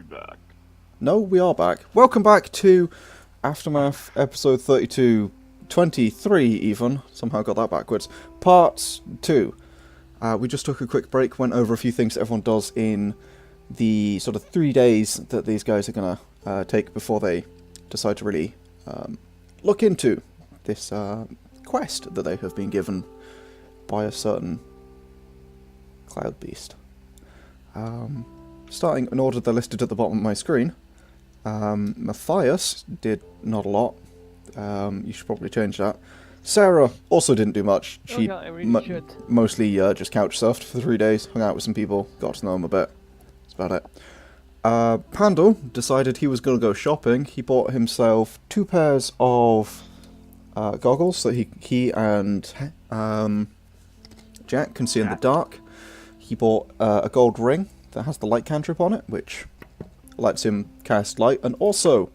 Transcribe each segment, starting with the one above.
back. No, we are back. Welcome back to Aftermath episode 32, 23 even. Somehow got that backwards. Part 2. We just took a quick break, went over a few things that everyone does in the sort of 3 days that these guys are going to take before they decide to really look into this quest that they have been given by a certain cloud beast. Starting in order they're listed at the bottom of my screen. Matthias did not a lot. You should probably change that. Sarah also didn't do much. She mostly just couch surfed for 3 days, hung out with some people, got to know them a bit. That's about it. Pandal decided he was going to go shopping. He bought himself 2 pairs of goggles so he and Jack can see in the dark. He bought a gold ring that has the light cantrip on it, which lets him cast light, and also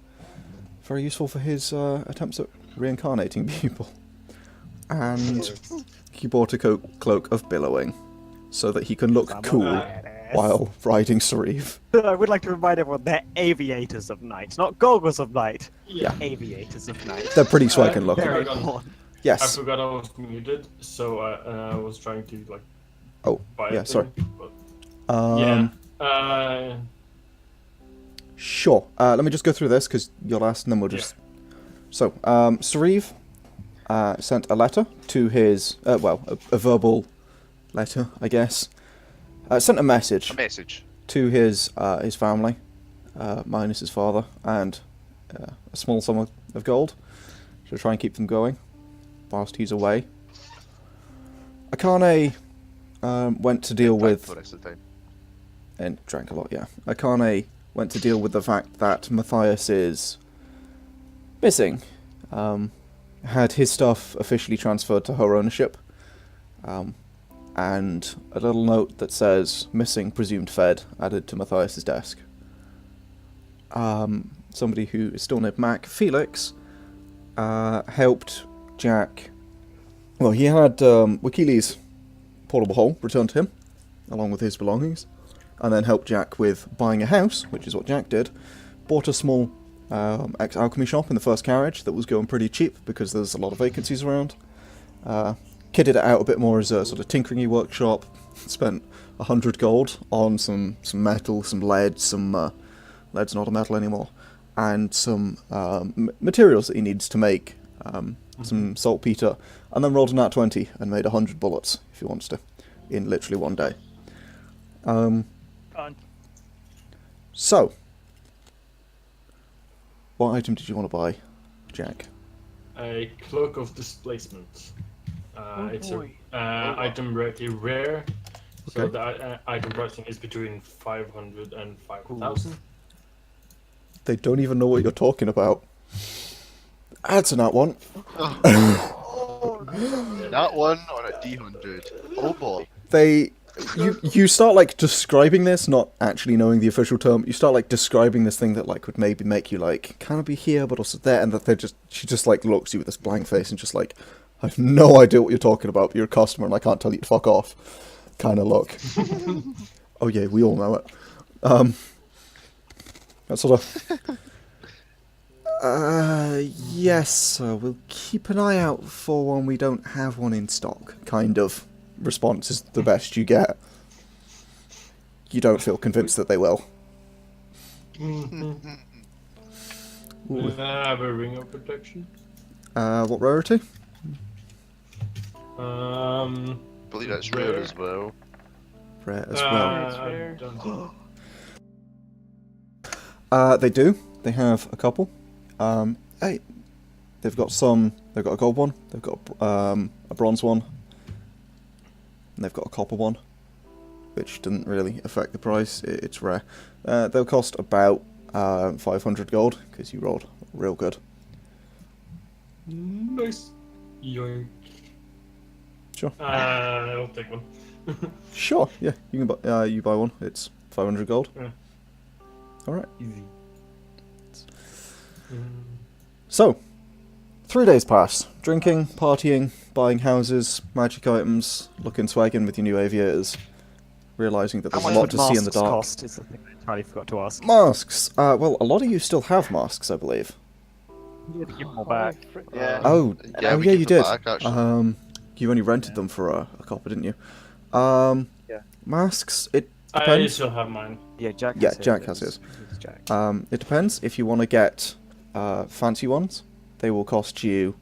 very useful for his attempts at reincarnating people. And he bought a cloak of billowing, so that he can look cool while riding Sauriv. I would like to remind everyone they're aviators of night, not goggles of night. Yeah. Aviators of night. They're pretty swanking looking. Yes. I forgot I was muted, so I was trying to like. Oh, buy yeah, sorry. But, yeah. Sure. Let me just go through this, because you're last, and then we'll just... Yeah. So, Sauriv sent a letter to his... a verbal letter, I guess. Sent a message. To his family, minus his father, and a small sum of gold to try and keep them going whilst he's away. Akane went to deal with... And drank a lot, yeah. Akane went to deal with the fact that Matthias is missing. Had his stuff officially transferred to her ownership. And a little note that says, missing, presumed fed, added to Matthias' desk. Somebody who is still named Mac, Felix, helped Jack... Well, he had Wakili's portable hole returned to him, along with his belongings. And then helped Jack with buying a house, which is what Jack did. Bought a small ex-alchemy shop in the first carriage that was going pretty cheap because there's a lot of vacancies around. Kitted it out a bit more as a sort of tinkering-y workshop. Spent 100 gold on some metal, some lead, lead's not a metal anymore, and some materials that he needs to make some saltpeter, and then rolled a nat 20 and made 100 bullets, if he wants to, in literally one day. So, what item did you want to buy, Jack? A cloak of displacement. It's an item pretty rare, so the item pricing is between 500 and 5,000. They don't even know what you're talking about. That's a nat one. Nat one on a D100. Oh boy. You start like describing this, not actually knowing the official term. You start like describing this thing that like would maybe make you like kind of be here, but also there, and that she just like looks at you with this blank face and just like, I have no idea what you're talking about. But you're a customer, and I can't tell you to fuck off. Kind of look. Oh yeah, we all know it. That sort of. Yes, we'll keep an eye out for one. We don't have one in stock. Kind of. Response is the best you get. You don't feel convinced that they will. I have a ring of protection. What rarity? I believe that's rare as well. Rare as well. Don't They do. They have a couple. Hey, they've got a gold one. They've got a bronze one. And they've got a copper one, which doesn't really affect the price. It's rare. They'll cost about 500 gold, because you rolled real good. Nice. Yoink. Sure. I'll take one. Sure, yeah. You can buy, you buy one. It's 500 gold. Yeah. Alright. Easy. So, 3 days pass. Drinking, partying, buying houses, magic items, looking swagging with your new aviators. realizing that How there's a much lot would to see in the masks dark. cost is the thing I entirely forgot to ask. Masks. Well, a lot of you still have masks, I believe. You had to give them all back. Yeah. Oh, Yeah, we yeah, give you them did. back, actually. You only rented them for a copper, didn't you? Yeah. Masks. It I depends. still have mine. Yeah, Jack. Yeah, has his. Jack has his. It's Jack. It depends. If you want to get fancy ones, they will cost you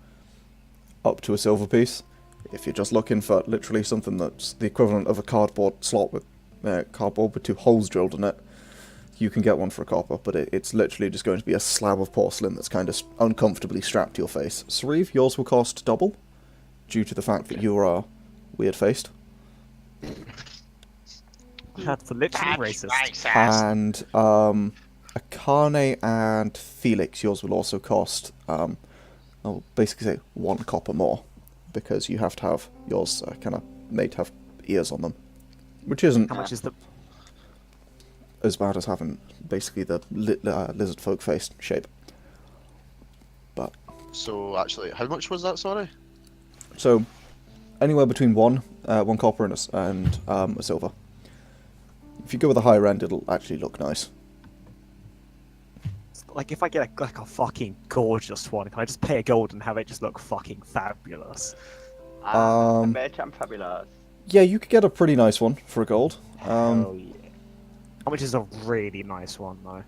up to a silver piece. If you're just looking for literally something that's the equivalent of a cardboard slot with cardboard with 2 holes drilled in it, you can get one for a copper, but it's literally just going to be a slab of porcelain that's kind of uncomfortably strapped to your face. Sauriv, yours will cost double, due to the fact that you are weird-faced. That's literally racist. And Akane and Felix, yours will also cost, I'll basically say 1 copper more, because you have to have yours kind of made to have ears on them, which isn't How much is the? as bad as having basically the lizard folk face shape. But So, actually, how much was that, sorry? so anywhere between one copper and a silver. If you go with the higher end, it'll actually look nice. Like, if I get a fucking gorgeous one, can I just pay a gold and have it just look fucking fabulous? Merchant fabulous. Yeah, you could get a pretty nice one for a gold. Hell yeah. How much is a really nice one, though?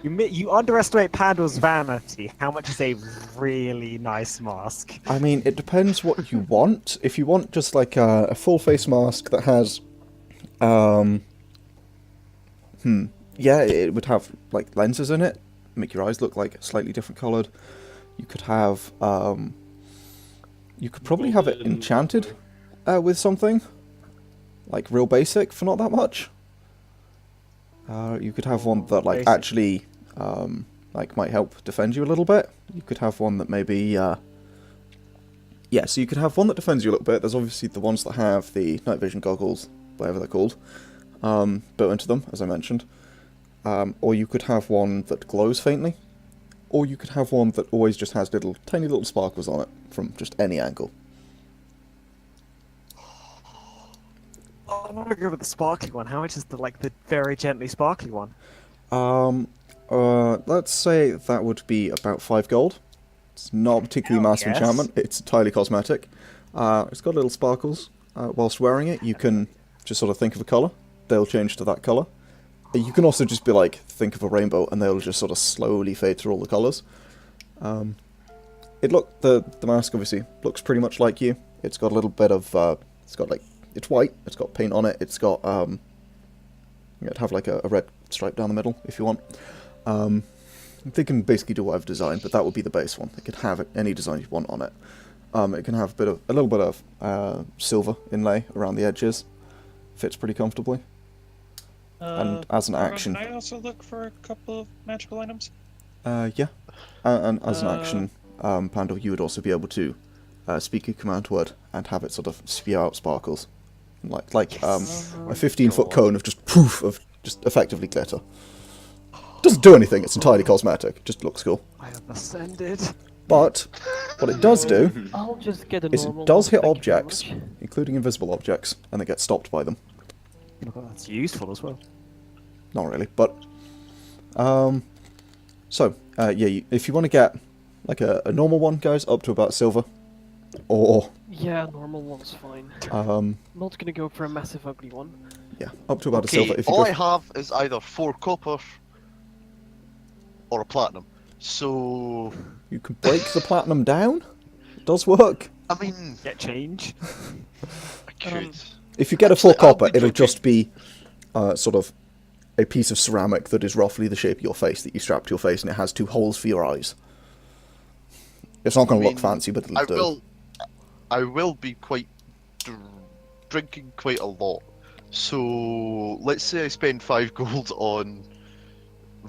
You underestimate Pandal's vanity. How much is a really nice mask? I mean, it depends what you want. If you want just like a full face mask that has, yeah, it would have like lenses in it, make your eyes look like slightly different coloured. You could have, you could probably have it enchanted with something, like real basic for not that much. You could have one that like Basic. actually, like might help defend you a little bit. You could have one that maybe, yeah, so you could have one that defends you a little bit. There's obviously the ones that have the night vision goggles, whatever they're called, built into them, as I mentioned. Or you could have one that glows faintly. Or you could have one that always just has tiny little sparkles on it from just any angle. Oh, I want to go with the sparkly one. How much is the very gently sparkly one? Let's say that would be about 5 gold. It's not a particularly massive yes. enchantment. It's entirely cosmetic. It's got little sparkles. Whilst wearing it, you can just sort of think of a colour. They'll change to that colour. You can also just be like, think of a rainbow, and they'll just sort of slowly fade through all the colours. The mask obviously looks pretty much like you. It's got a little bit of, it's white, it's got paint on it, it's got, it'd have like a red stripe down the middle, if you want. They can basically do whatever design, but that would be the base one. They could have any design you want on it. It can have a little bit of silver inlay around the edges. Fits pretty comfortably. And as an action... Can I also look for a couple of magical items? Yeah. And as an action, Pandal, you would also be able to speak a command word and have it sort of spew out sparkles. Like a 15-foot cone of just poof, of just effectively glitter. Doesn't do anything, it's entirely cosmetic, just looks cool. I have ascended. But what it does do I'll just get a is normal it does one, hit thank you very objects, much. including invisible objects, and they get stopped by them. That's useful as well. Not really, but... if you want to get like a normal one, guys, up to about silver, or... Yeah, normal one's fine. Um, Not gonna go for a massive ugly one. yeah, up to about a Okay, silver. If you all go I have is either 4 copper or a platinum. So, you can break the platinum down. It does work. I mean, Get change. I could. If you get a full Actually, I'll copper, be it'll pretty- just be sort of a piece of ceramic that is roughly the shape of your face that you strap to your face, and it has 2 holes for your eyes. It's not going to look fancy, but it'll do. I will be quite drinking quite a lot. So let's say I spend 5 gold on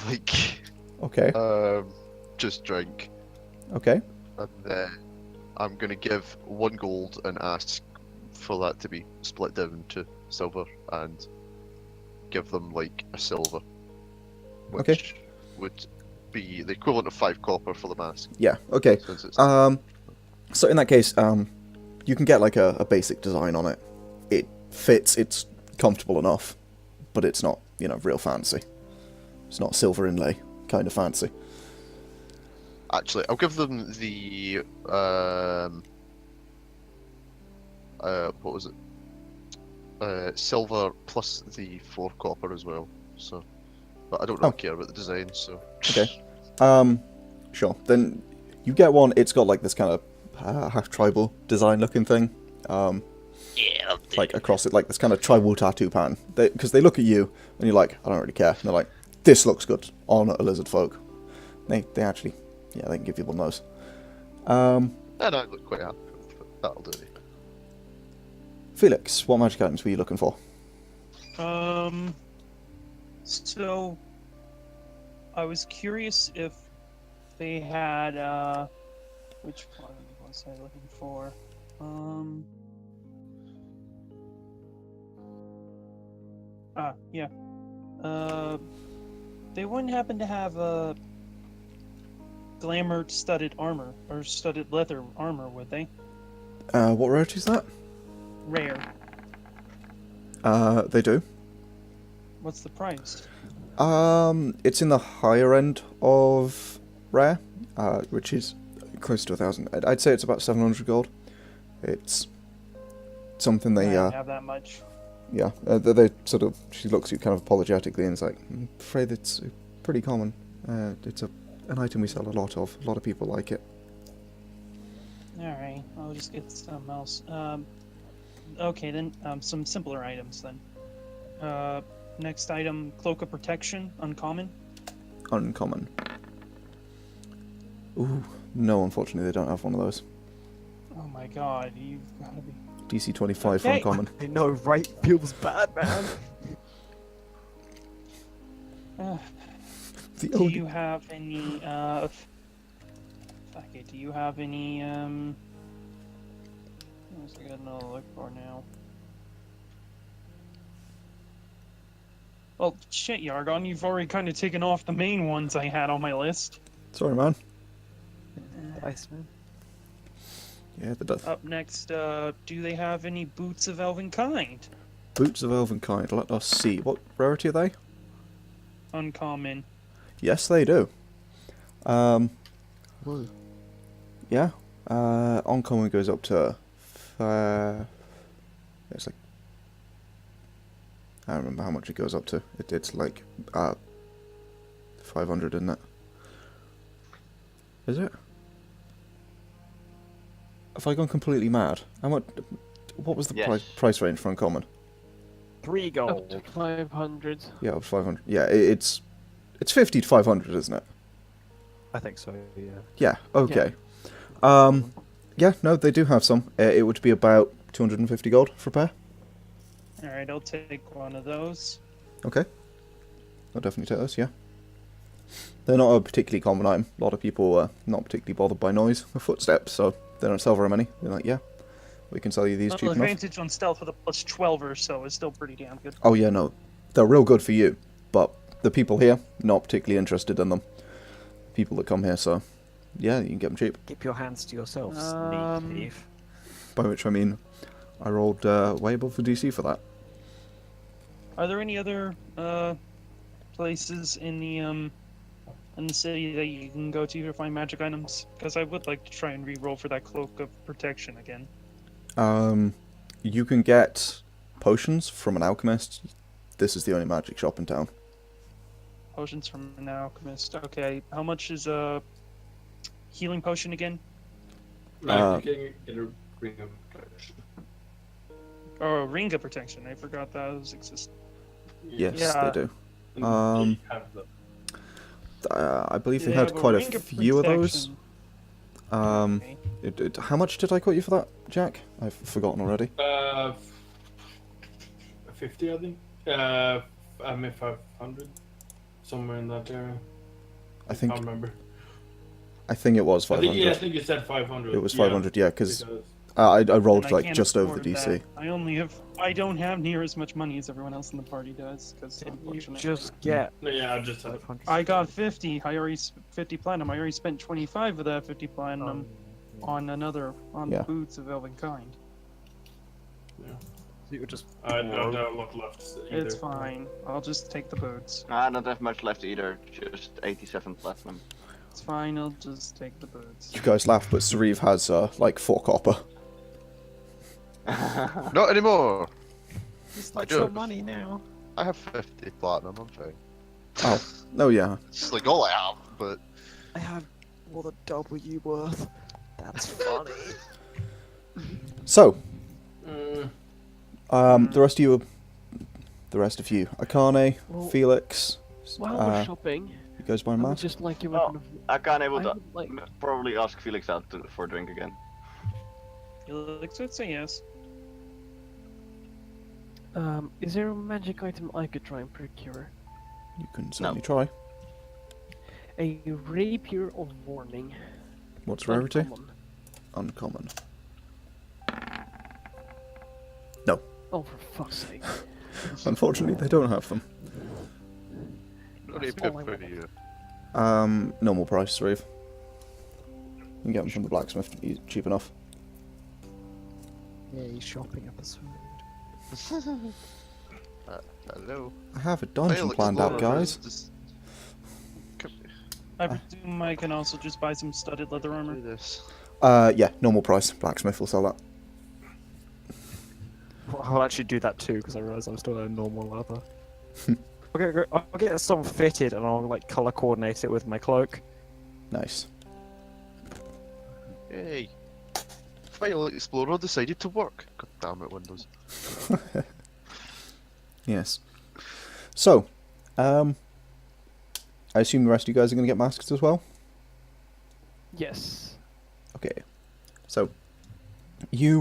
like Okay. just drink, Okay. and then I'm gonna give 1 gold and ask for that to be split down to silver, and give them like a silver, which Okay. would be the equivalent of 5 copper for the mask. Yeah. Okay. Since it's So in that case, you can get like a basic design on it. It fits. It's comfortable enough, but it's not, you know, real fancy. It's not silver inlay kind of fancy. Actually, I'll give them the what was it? Silver plus the 4 copper as well. So, but I don't really care about the design. So. Okay. Sure. Then you get one. It's got like this kind of half tribal design looking thing. Yeah. Like across it, like this kind of tribal tattoo pattern. Because they look at you and you're like, I don't really care. And they're like, this looks good on a lizard folk. They actually, yeah, they can give you one of those. And I look quite happy with it. That'll do. Felix, what magic items were you looking for? So I was curious if they had which one was I looking for? Yeah. They wouldn't happen to have a glamour studded armor or studded leather armor, would they? What rarity is that? Rare. They do. What's the price? It's in the higher end of rare, which is close to 1,000. I'd say it's about 700 gold. It's something I they, don't have that much. yeah, they sort of, she looks at you kind of apologetically and is like, I'm afraid it's pretty common. It's an item we sell a lot of. A lot of people like it. Alright, I'll just get something else. Okay, then, some simpler items then. Next item, Cloak of Protection, uncommon. Uncommon. Ooh, no, unfortunately they don't have one of those. Oh my god, you've gotta be... DC 25 for Okay. uncommon. I know, right? Feels bad, man. The Do only- you have any, fuck it, do you have any, what was I gonna look for now? Well, shit, Yargon, you've already kind of taken off the main ones I had on my list. Sorry, man. Nice, man. Yeah, the does. Up next, do they have any boots of elven kind? Boots of Elven Kind. Let us see. What rarity are they? Uncommon. Yes, they do. Whoa. Yeah. Uncommon goes up to... it's like... I don't remember how much it goes up to. It's like... 500, isn't it? Is it? Have I gone completely mad? How much... What was the Yes. price range for Uncommon? 3 Up gold. to 500. Yeah, up to 500. Yeah, it's 50 to 500, isn't it? I think so, yeah. Yeah, okay. Yeah, no, they do have some. It would be about 250 gold for a pair. Alright, I'll take one of those. Okay. I'll definitely take those, yeah. They're not a particularly common item. A lot of people are not particularly bothered by noise or footsteps, so they don't sell very many. They're like, yeah, we can sell you these cheap Well, enough. advantage on stealth with a plus 12 or so is still pretty damn good. Oh yeah, no. They're real good for you, but the people here, not particularly interested in them. People that come here, so yeah, you can get them cheap. Keep your hands to yourself, sneak thief. By which I mean, I rolled way above the DC for that. Are there any other places in the city that you can go to find magic items? Because I would like to try and re-roll for that Cloak of Protection again. You can get potions from an alchemist. This is the only magic shop in town. Potions from an alchemist. Okay, how much is a healing potion again? Right, you can get a ring of protection. Oh, a ring of protection. I forgot those exist. Yes, Yeah. they do. And Um, you have them. I believe they They had have quite a ring of few of those. protection. Okay. How much did I quote you for that, Jack? I've forgotten already. 50, I think. I mean 500, somewhere in that area. I think can't remember. it was I 500. think, I think you said 500. It was 500, yeah, because because I And rolled I like can't just over the afford DC. that. I don't have near as much money as everyone else in the party does. Because You unfortunately, just get yeah, I just said 500. I got 50. 50 platinum. I already spent 25 of that 50 platinum on Oh. the Yeah. boots of elven kind. You're just. I don't have a lot left either. It's fine. I'll just take the boots. I don't have much left either. Just 87 platinum. It's fine. I'll just take the boots. You guys laugh, but Sauriv has like 4 copper. Not anymore. It's like like some some money now. I have 50 platinum. I'm fine. Oh, no, yeah. It's like all I have, but I have more than double you worth. That's funny. So, Mm, the rest of you, Akane, Well, Felix, While we're shopping, you guys buy I would masks? just like a Oh, weapon of... Akane will I would like... probably ask Felix out for a drink again. Felix would say yes. Is there a magic item I could try and procure? You can certainly try. A rapier of warning. What's rarity? Uncommon. Uncommon. Oh, for fuck's sake. Unfortunately, they don't have them. not That's even all I good for want. you. Normal price, Sauriv. You can get them from the blacksmith, cheap enough. Yeah, he's shopping up his food. Hello. I have a dungeon Felix planned out, Lord, guys. just I presume I can also just buy some studded leather armor. do this. Yeah, normal price. Blacksmith will sell that. Well, I'll actually do that too because I realise I'm still a normal leather. I'll get some fitted and I'll like color coordinate it with my cloak. Nice. Hey. File Explorer decided to work. God damn it, Windows. Yes. So, I assume the rest of you guys are going to get masks as well? Yes. Okay. So, you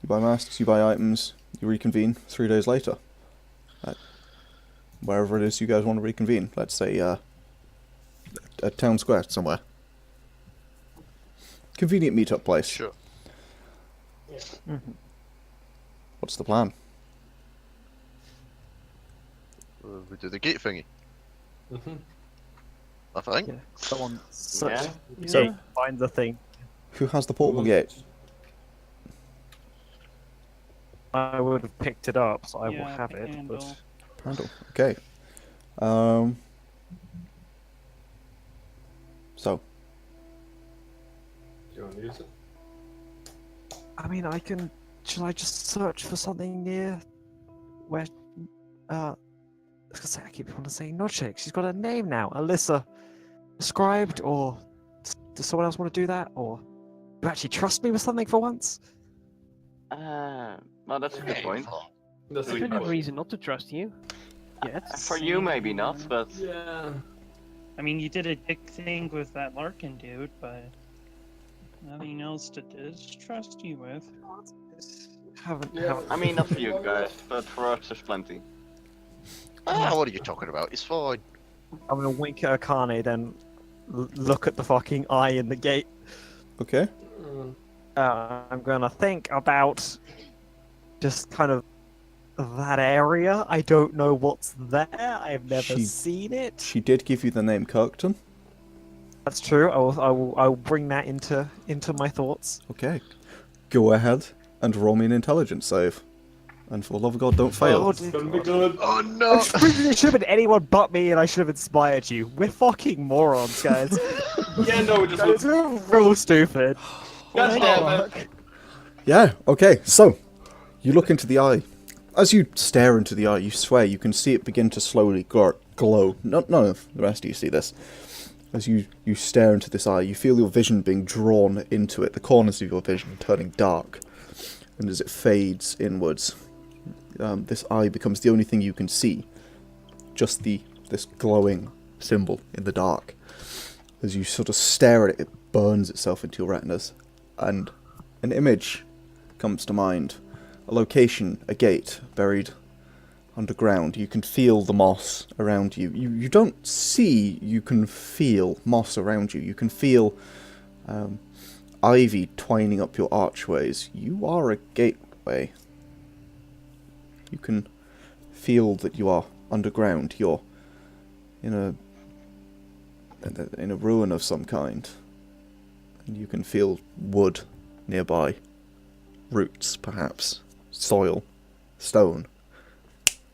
buy masks, you buy items, you reconvene 3 days later. Wherever it is you guys want to reconvene. Let's say, a town square somewhere. Convenient meetup place. Sure. What's the plan? We do the gate thingy. mhm. I think. Yeah. Someone Yeah. so find the thing. Who has the portable gate? I would have picked it up, so I will Yeah, have the it. But handle. Pandal. Okay. So, Do you want to use it? I mean, I can. Shall I just search for something near where? I was gonna say I keep wanting to say Nodshake. She's got a name now, Elisa. Described, or does someone else want to do that, or you actually trust me with something for once? Well, that's a good point. That's I a don't good have point. reason not to trust you. Yet. For you, maybe not, but Yeah. I mean, you did a dick thing with that Larkin dude, but nothing else to distrust you with. Haven't. I mean, not for you guys, but for us, there's plenty. Ah, what are you talking about? It's fine. I'm gonna wink at Akane, then look at the fucking eye in the gate. okay. Mm, I'm gonna think about just kind of that area. I don't know what's there. I've never She- seen it. She did give you the name Kirkton. That's true. I will bring that into my thoughts. Okay. Go ahead and roll me an intelligence save. And for the love of God, don't fail. Oh, it's gonna be good. Oh no! it should have been anyone but me, and I should have inspired you. We're fucking morons, guys. Yeah, no, just Guys, we're real stupid. God damn it. Yeah, okay, so, you look into the eye. As you stare into the eye, you swear you can see it begin to slowly glow. None of the rest of you see this. As you stare into this eye, you feel your vision being drawn into it, the corners of your vision turning dark. And as it fades inwards, this eye becomes the only thing you can see. Just this glowing symbol in the dark. As you sort of stare at it, it burns itself into your retinas. And an image comes to mind. A location, a gate, buried underground. You can feel the moss around you. You don't see, you can feel moss around you. You can feel ivy twining up your archways. You are a gateway. You can feel that you are underground. You're in a ruin of some kind. And you can feel wood nearby. Roots, perhaps. soil, stone,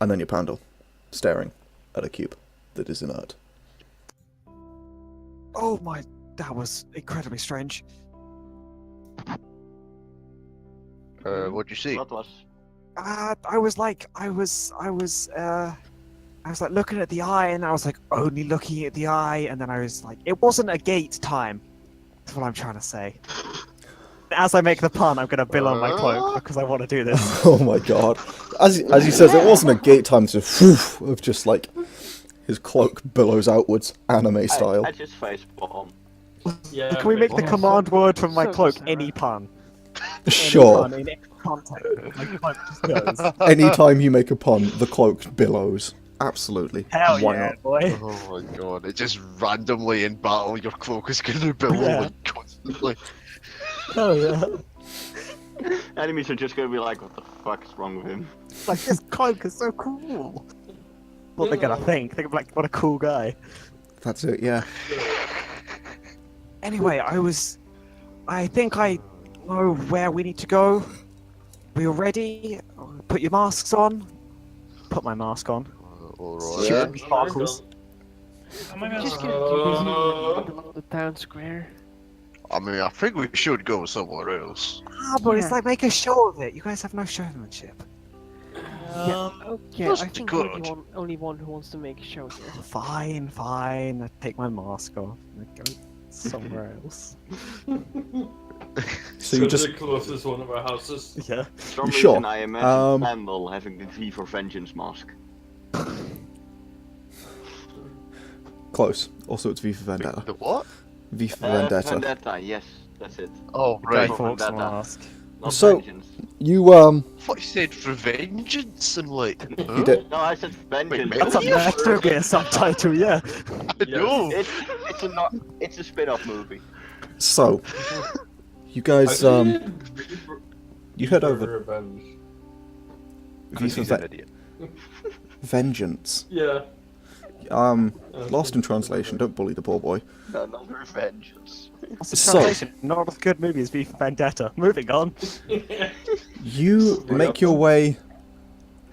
and then your Pandal, staring at a cube that is inert. Oh my, that was incredibly strange. What'd you see? What was? I was like looking at the eye, and I was like only looking at the eye, and then I was like, it wasn't a gate time. That's what I'm trying to say. As I make the pun, I'm gonna bill on my cloak because I want to do this. Oh my god. As he says, it wasn't a gate time to whoosh, of just like his cloak billows outwards, anime style. I just face bomb. Yeah. Can we make the command word from my So cloak bizarre. any pun? Sure. Any pun in any context. My cloak just goes. Anytime you make a pun, the cloak billows. Absolutely. Hell Why yeah, not? boy. Oh my god, it just randomly in battle, your cloak is gonna billow Yeah. like constantly. Hell yeah. Enemies are just gonna be like, what the fuck is wrong with him? Like, this cloak is so cool. What they're gonna think? They're gonna be like, what a cool guy. That's it, yeah. Anyway, I think I know where we need to go. We all ready? Put your masks on. Put my mask on. Alright. Yeah. Sparkles. Oh my Just god. get along the town square. I mean, I think we should go somewhere else. Ah, but it's Yeah. like, make a show of it. You guys have no showmanship. Okay, That's I think good. you're the only one who wants to make a show here. Fine, fine. I take my mask off and I go somewhere else. So you just the closest one of our houses. Yeah. For some Sure. reason I imagine Um, Pandal having the V for Vengeance mask. close. Also, it's V for Vendetta. The what? V for Vendetta. Vendetta, yes, that's it. Oh, Guy right. for Fawkes Vendetta. mask. Not So- Vengeance. You I thought you said revengeance and like. you did. No, I said Vengeance. Wait, That's a Yeah. that should be a subtitle, yeah. I know. It's a spin-off movie. So you guys you head over Revenge. V for He's an idiot. Vengeance. Yeah. Lost in translation. Don't bully the poor boy. No, not Vengeance. What's the So- translation? Not as good movie as V for Vendetta. Moving on. You make your way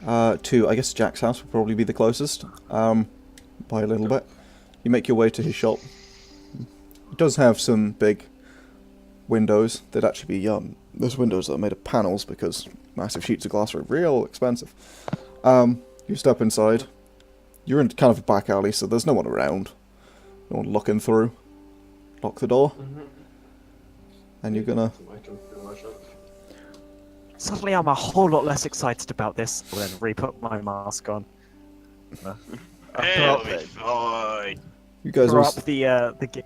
to, I guess Jack's house would probably be the closest, by a little bit. You make your way to his shop. It does have some big windows. They'd actually be those windows that are made of panels because massive sheets of glass are real expensive. You step inside. You're in kind of a back alley, so there's no one around. No one looking through. Lock the door, and you're gonna... Suddenly I'm a whole lot less excited about this. I'll then re-put my mask on. Throw up, fine. You guys throw all... up the gate.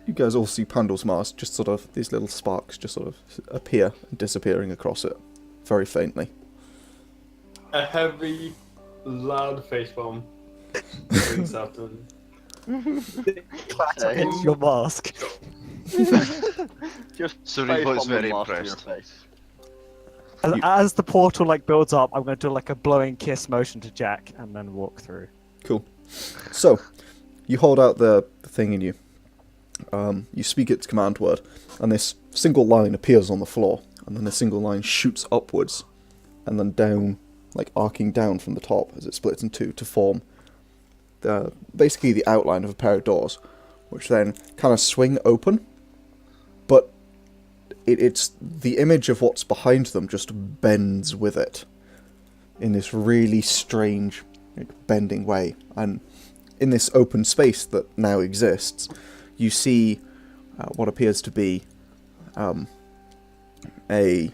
You guys all see Pandal's mask, just sort of, these little sparks just sort of appear, disappearing across it, very faintly. A heavy, loud face bomb rings out of Clatter into your mask. Just So face he was bomb the very mask to your impressed. face. As the portal like builds up, I'm going to do like a blowing kiss motion to Jack and then walk through. Cool. So, you hold out the thing in you. You speak its command word, and this single line appears on the floor, and then a single line shoots upwards, and then down, like arcing down from the top as it splits in two to form basically the outline of a pair of doors, which then kind of swing open, but it's the image of what's behind them just bends with it in this really strange bending way. And in this open space that now exists, you see what appears to be a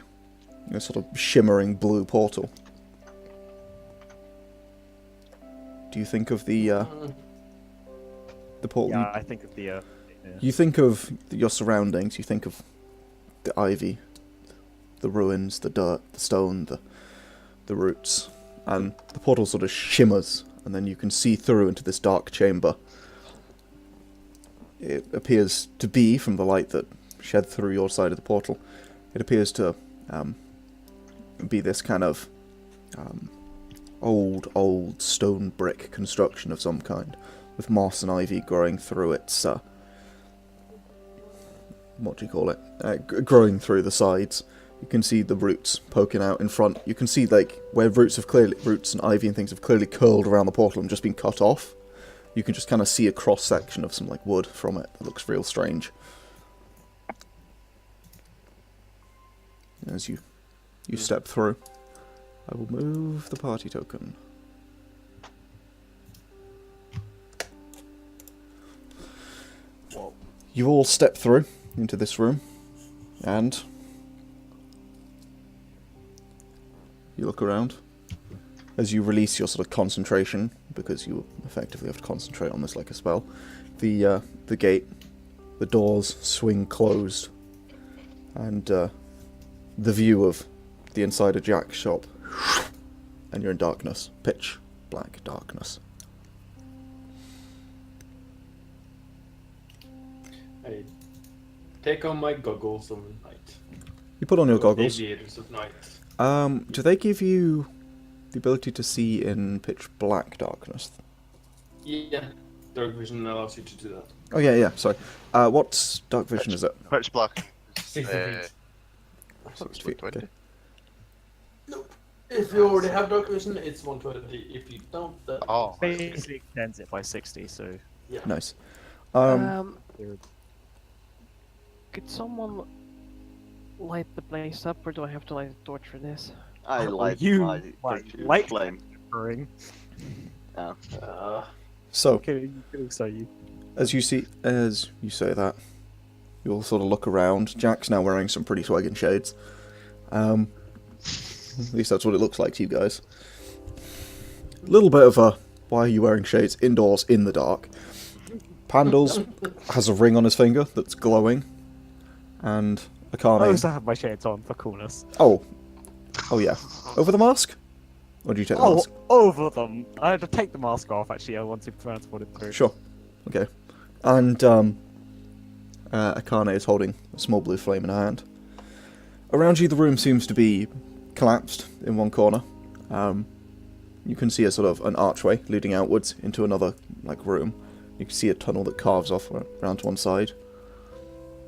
sort of shimmering blue portal. Do you think of the portal? Yeah, I think of the. You think of your surroundings, you think of the ivy, the ruins, the dirt, the stone, the roots, and the portal sort of shimmers, and then you can see through into this dark chamber. It appears to be, from the light that shed through your side of the portal, it appears to be this kind of old stone brick construction of some kind, with moss and ivy growing through its what do you call it? Growing through the sides, You can see the roots poking out in front. You can see like where roots and ivy and things have clearly curled around the portal and just been cut off. You can just kind of see a cross section of some like wood from it. That looks real strange. As you step through, I will move the party token. You all step through into this room, and you look around as you release your sort of concentration, because you effectively have to concentrate on this like a spell. The gate, the doors swing closed, and the view of the inside of Jack's shop, and you're in darkness, pitch black darkness. I take on my goggles of night. You put on your goggles. Aviators of night. Do they give you the ability to see in pitch black darkness? Yeah, dark vision allows you to do that. Oh yeah, sorry. What dark vision is it? Pitch black. 60 feet. 60 feet, okay. Nope. If you already have dark vision, it's 120. If you don't, then... Oh. Basically extends it by 60, so... Yeah. Nice. Could someone light the place up, or do I have to light a torch for this? I light you my light flame. ring. Oh. So, Kidding, so you. as you say that, you all sort of look around. Jack's now wearing some pretty swagging shades. At least that's what it looks like to you guys. A little bit of a, why are you wearing shades indoors in the dark? Pandal's has a ring on his finger that's glowing. And Akane... I also have my shades on for coolness. Oh yeah. Over the mask? Or do you take the mask? Over them! I had to take the mask off, actually, I want to transport it through. Sure. Okay. And Akane is holding a small blue flame in her hand. Around you, the room seems to be collapsed in one corner. You can see a sort of an archway leading outwards into another like room. You can see a tunnel that carves off around to one side.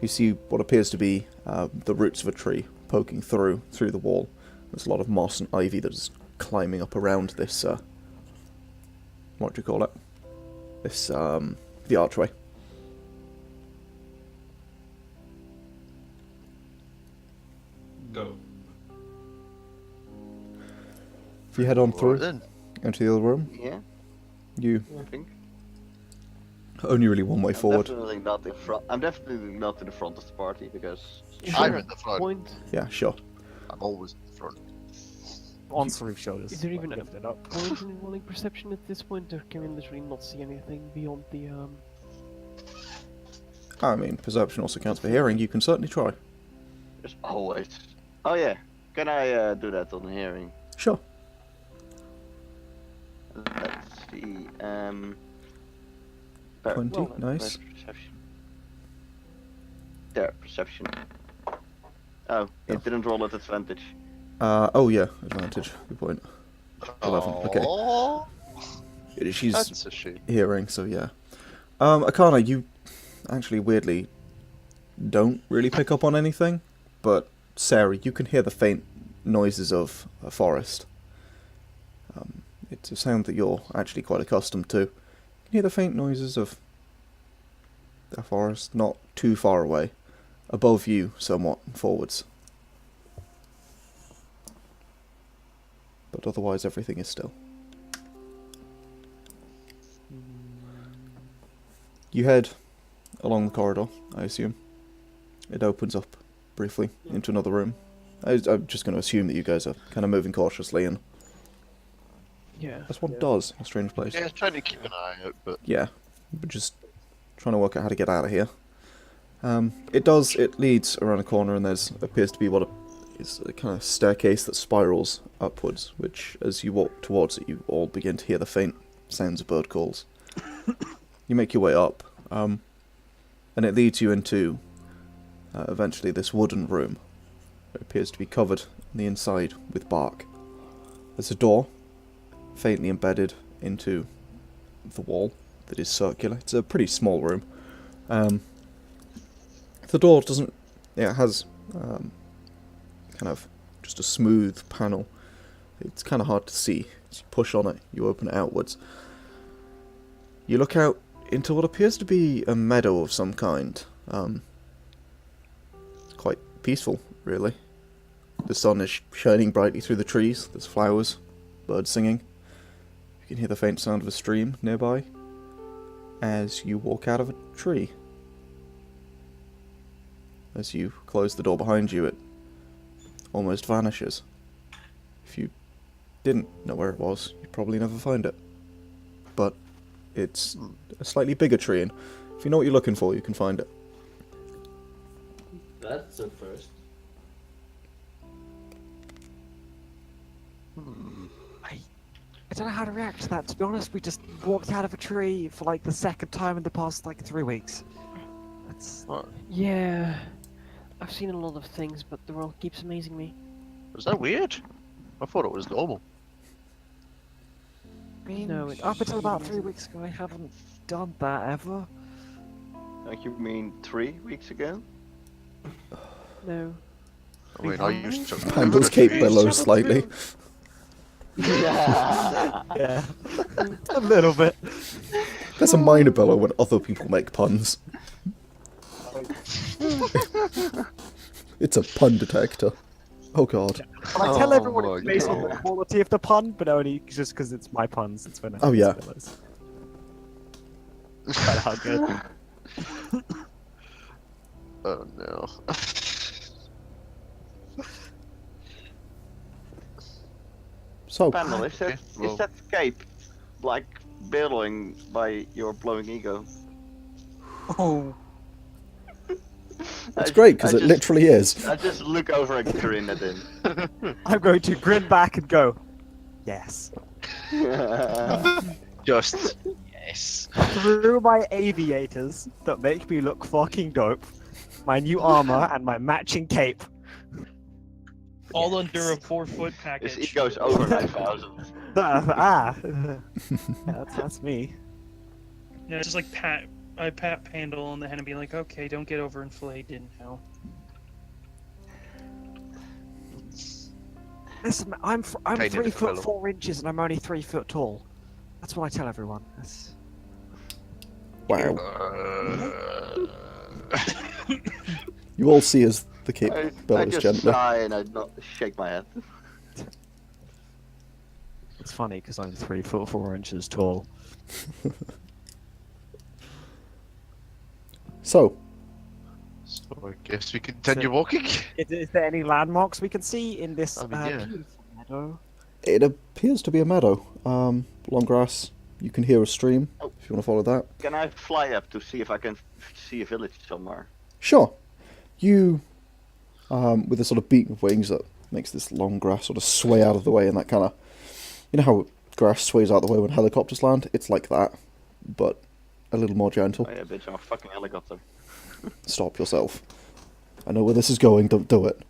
You see what appears to be the roots of a tree poking through the wall. There's a lot of moss and ivy that is climbing up around this, what do you call it? This, the archway. Go. If you head on through Then. into the other room, Yeah, you I think. only really one way forward. Definitely not in front. I'm definitely not in the front of the party because. I'm in the front. Point. Yeah, sure. I'm always in the front. On Sauriv shoulders. Is there even a lift it up. point in rolling perception at this point, or can we literally not see anything beyond the I mean, perception also counts for hearing. You can certainly try. There's always. Oh yeah, can I do that on the hearing? Sure. Let's see. 20, well, nice. Perception. There, perception. Oh, Yeah. it didn't roll at advantage. Oh yeah, advantage. Good point. 11, okay. Oh, She's that's a shame. hearing, so yeah. Akane, you actually weirdly don't really pick up on anything, but Sarah, you can hear the faint noises of a forest. It's a sound that you're actually quite accustomed to. You can hear the faint noises of a forest, not too far away, above you somewhat, forwards. But otherwise everything is still. You head along the corridor, I assume. It opens up briefly into another room. I'm just going to assume that you guys are kind of moving cautiously, and yeah. that's what it does in a strange place. Yeah, trying to keep an eye out, but Yeah, but just trying to work out how to get out of here. It leads around a corner, and there's appears to be what is a kind of staircase that spirals upwards, which as you walk towards it, you all begin to hear the faint sounds of bird calls. You make your way up, and it leads you into eventually this wooden room. It appears to be covered on the inside with bark. There's a door, faintly embedded into the wall, that is circular. It's a pretty small room. The door doesn't... It has kind of just a smooth panel. It's kind of hard to see. As you push on it, you open it outwards. You look out into what appears to be a meadow of some kind. Quite peaceful, really. The sun is shining brightly through the trees. There's flowers, birds singing. You can hear the faint sound of a stream nearby as you walk out of a tree. As you close the door behind you, it almost vanishes. If you didn't know where it was, you'd probably never find it. But it's a slightly bigger tree, and if you know what you're looking for, you can find it. That's a first. I don't know how to react to that, to be honest. We just walked out of a tree for like the second time in the past like 3 weeks. That's... Yeah, I've seen a lot of things, but the world keeps amazing me. Was that weird? I thought it was normal. I mean, No, it's up until about really 3 isn't. weeks ago, I haven't done that ever. Like you mean 3 weeks ago? No. I mean, I used to. Pandal's cape billows slightly. Yeah, a little bit. There's a minor bellow when other people make puns. It's a pun detector. Oh god. But I tell everyone my it's based on the God. quality of the pun, but only just because it's my puns. It's when I Oh, yeah. It's quite how good. Oh no. So, Pandal, Okay, well- is that cape like billowing by your blowing ego? Oh, it's great because it literally is. I just look over and grin at him. I'm going to grin back and go, yes. Just. Yes. Through my aviators that make me look fucking dope, my new armor and my matching cape. all under a 4-foot His package. ego's over 9,000. Yeah, that's me. Yeah, just like I pat Pandal on the head and be like, okay, don't get overinflated now. Listen, I'm Tiny 3 little foot fellow. 4 inches and I'm only 3 foot tall. That's what I tell everyone. Wow. Uh, You all see as the cape I billows just gently. sigh and I not shake my head. It's funny because I'm 3 foot 4 inches tall. So, so I guess we continue walking. Is there any landmarks we can see in this I mean, yeah. beautiful meadow? it appears to be a meadow. Long grass. You can hear a stream, Oh. if you want to follow that. Can I fly up to see if I can see a village somewhere? Sure. You, with a sort of beat of wings that makes this long grass sort of sway out of the way, and that kind of, you know how grass sways out of the way when helicopters land? It's like that, but a little more gentle. Oh yeah, bitch, I'm a fucking helicopter. Stop yourself. I know where this is going, don't do it.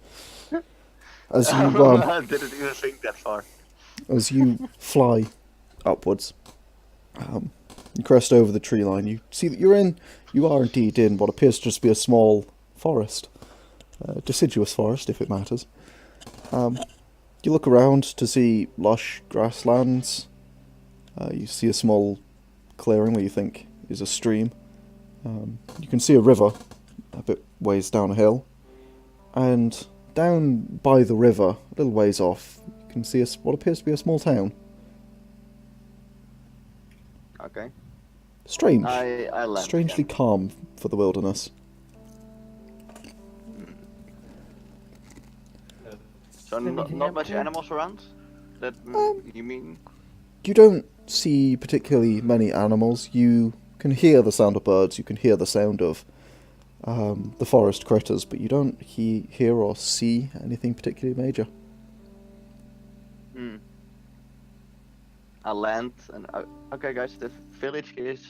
As you, I didn't even think that far. as you fly upwards, you crest over the tree line, you see that you are indeed in what appears to just be a small forest. Deciduous forest, if it matters. You look around to see lush grasslands. You see a small clearing where you think is a stream. You can see a river a bit ways down a hill. And down by the river, a little ways off, you can see what appears to be a small town. Okay. Strange. I left. Strangely calm for the wilderness. So Anything not much up there? animals around? That you mean? You don't see particularly many animals. You can hear the sound of birds, you can hear the sound of the forest critters, but you don't hear or see anything particularly major. Hmm. I land and okay, guys, the village is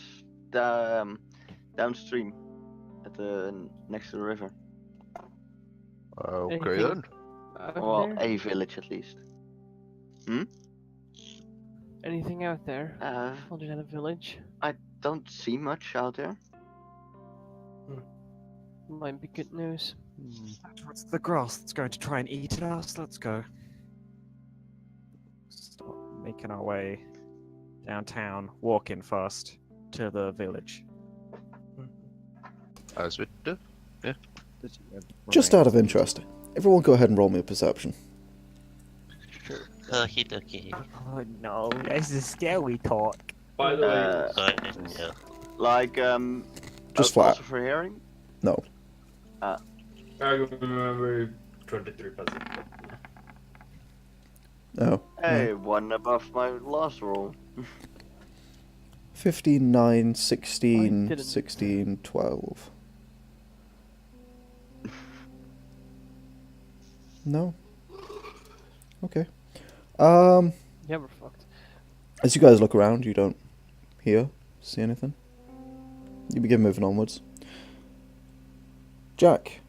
downstream, at the next to the river. Okay Anything? then. Well, there? a village at least. Anything out there? Other than a village? Don't see much out there. Might be good news. Towards the grass that's going to try and eat us. Let's go. Start making our way downtown, walking first to the village. As we do. Just out of interest, everyone go ahead and roll me a perception. Okie dokie. Oh no, this is scary talk. By the way, Yeah. Like, Just also flat. for hearing? No. I remember 23 peasant. No. Hey, one above my last roll. 15, 9, 16, didn't. 16, 12. No? Okay. Yeah, we're fucked. As you guys look around, you don't hear, see anything. You begin moving onwards. Jack,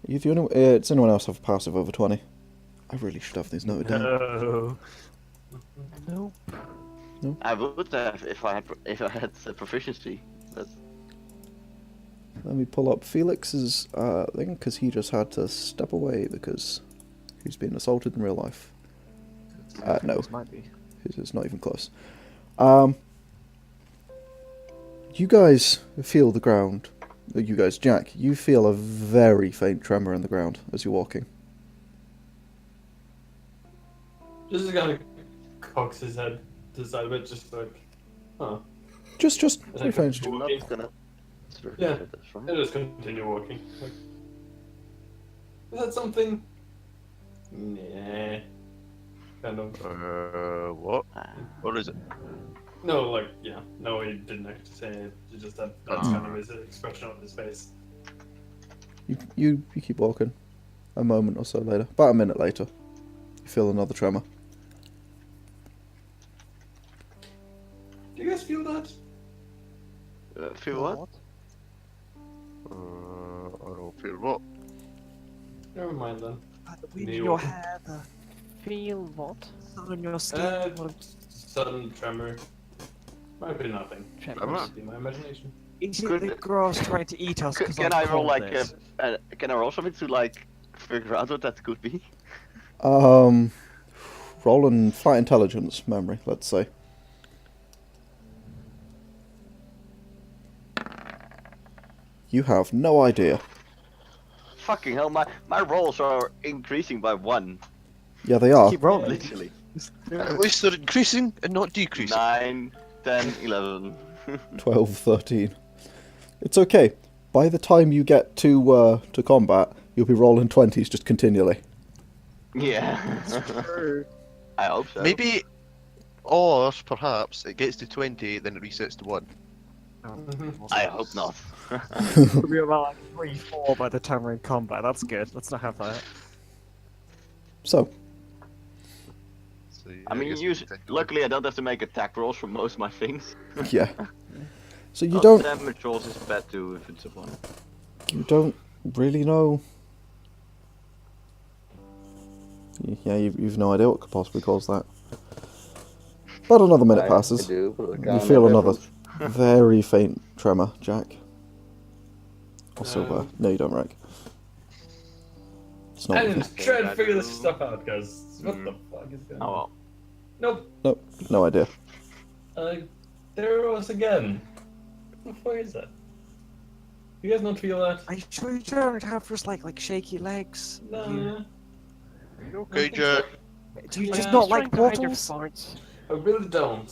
are you the only... does anyone else have a passive over 20? I really should have these noted down. No. Nope. I would have if I had the proficiency. But Let me pull up Felix's thing, because he just had to step away because he's been assaulted in real life. No, This might be. it's not even close. You guys feel the ground. You guys, Jack, you feel a very faint tremor in the ground as you're walking. Just kind of cocks his head to the side of it, just like, huh. Just very Like, faint. I'm walking. not gonna. Yeah. That's fine. And just continue walking. Like, is that something? Nah. Kind of. What? What is it? No, like, yeah. No, he didn't actually say it. He just that's kind of his expression on his face. You keep walking. A moment or so later, about a minute later, you feel another tremor. Do you guys feel that? Feel what? I don't feel what? Never mind then. The wind in Neil. your hair, the Feel what? sun on your skin. Sudden tremor. Might be nothing. Tremors. Might be my imagination. Is it Could- the grass trying to eat us? 'Cause Can I'm I roll cold like this? can I roll something to like figure out what that could be? Roll and flight intelligence memory, let's say. You have no idea. Fucking hell, my rolls are increasing by 1. Yeah, they are. Keep rolling. Literally. At least they're increasing and not decreasing. 9, 10, 11. 12, 13. It's okay. By the time you get to combat, you'll be rolling 20s just continually. Yeah. I hope so. Maybe, or perhaps it gets to 20, then it resets to 1. I hope not. We'll be about like 3-4 by the time we're in combat. That's good. Let's not have that. So, So, yeah, I mean, guess luckily I don't have to make attack rolls for most of my things. yeah. So you Oh, don't damage rolls is bad too if it's a 1. really know. Yeah, you've no idea what could possibly cause that. About another minute passes. do, but I You can't feel make another reference. very faint tremor, Jack. Or Silver. No, you don't, Rick. It's not. I'm just trying to figure this stuff out, guys. What the fuck is going Oh on? well. Nope. Nope, no idea. There it was again. What the fuck is that? You guys not feel that? Are you sure you don't have just like shaky legs? No. Okay, Jack. Do you Yeah. just I'm not Trying like to hide your portals? farts. I really don't.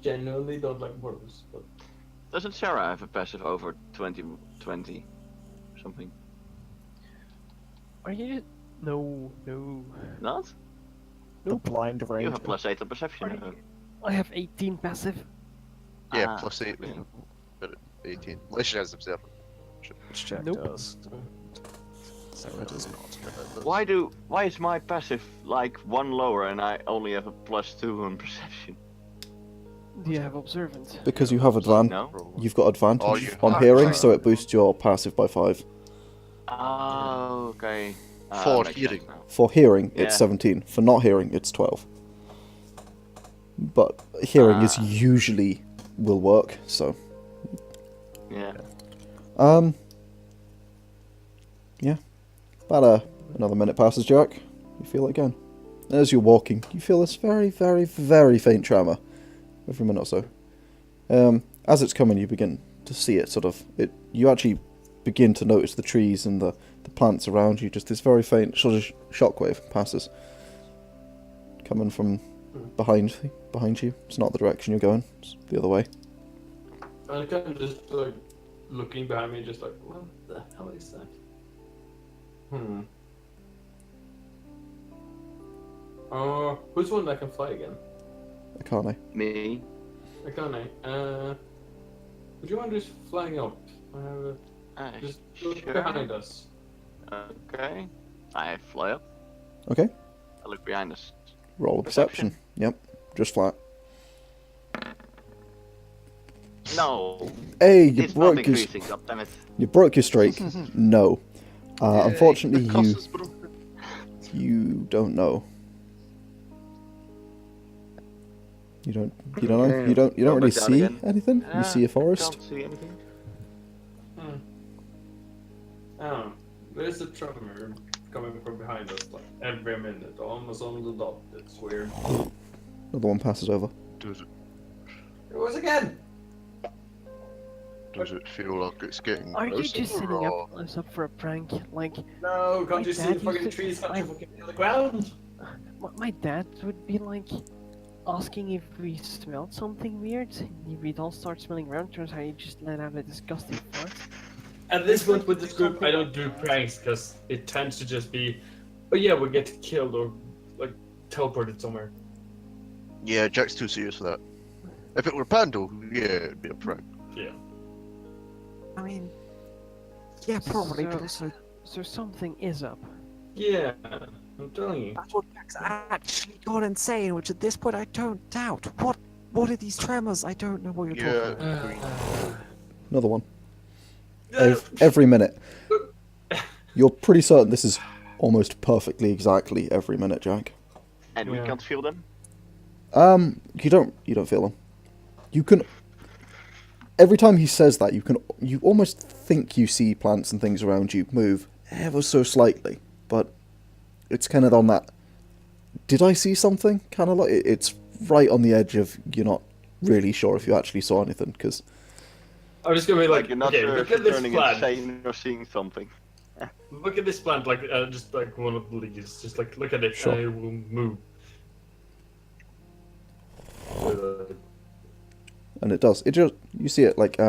Genuinely don't like portals, but Doesn't Sarah have a passive over 20 something? Are you? No, no. Not? The blind You range. have +8 on perception. Are I have 18 passive. Yeah, Ah, plus 8, okay. but 18. Unless she has observer. Which Jack Nope. does. Sarah does not. Why is my passive like 1 lower and I only have a +2 on perception? Do you have observant? Because you have No? you've got advantage Oh, you on have hearing, that. so it boosts your passive by 5. Oh, okay. For makes hearing. sense now. For hearing, Yeah. it's 17. For not hearing, it's 12. But hearing is Ah. usually will work, so. Yeah. About another minute passes, Jack. You feel it again. As you're walking, you feel this very, very, very faint tremor every minute or so. As it's coming, you begin to see it sort of. You actually begin to notice the trees and the plants around you. Just this very faint sort of shockwave passes, coming from behind you. It's not the direction you're going. It's the other way. I kind of just like looking behind me, just like, what the hell is that? Who's one that can fly again? Akane. Me. Akane. Would you mind just flying up? Just look Sure. behind us. Okay. I fly up. Okay. I look behind us. Roll a perception. Yep. Just flat. No. Hey, you It's not broke your increasing, goddammit. you broke your streak. No. Unfortunately, The cost is broken. you don't know. You don't know. You don't Go really back down see again. anything. You see a forest. Can't see anything. Oh, there's a tremor coming from behind us like every minute, almost on the dot. It's weird. Another one passes over. Does It was again! it feel like it's getting Are you closer, just setting or- us up for a prank? Like, No, can't My you see dad the fucking used to- trees I- fucking on the ground? my dad would be like asking if we smelled something weird. We'd all start smelling around. Turns out he just let out a disgusting fart. At this point with this group, I don't do pranks because it tends to just be, oh yeah, we get killed or like teleported somewhere. Yeah, Jack's too serious for that. If it were Pandal, yeah, it'd be a prank. Yeah. I mean, yeah, probably, but So- also So something is up. Yeah, I'm telling you. that's what Jack's actually gone insane, which at this point I don't doubt. What are these tremors? I don't know what you're talking about. Yeah, Another one. Every minute. You're pretty certain this is almost perfectly exactly every minute, Jack. And we Yeah. can't feel them? You don't feel them. You can. Every time he says that, you almost think you see plants and things around you move ever so slightly, but it's kind of on that. Did I see something? Kind of like it's right on the edge of you're not really sure if you actually saw anything because. I'm just gonna be like, You're not okay, sure look if you're at this turning plant. insane or seeing something. Look at this plant, like just like one of the leaves. Just like look at it, Sure. and it will move. And it does. It just you see it like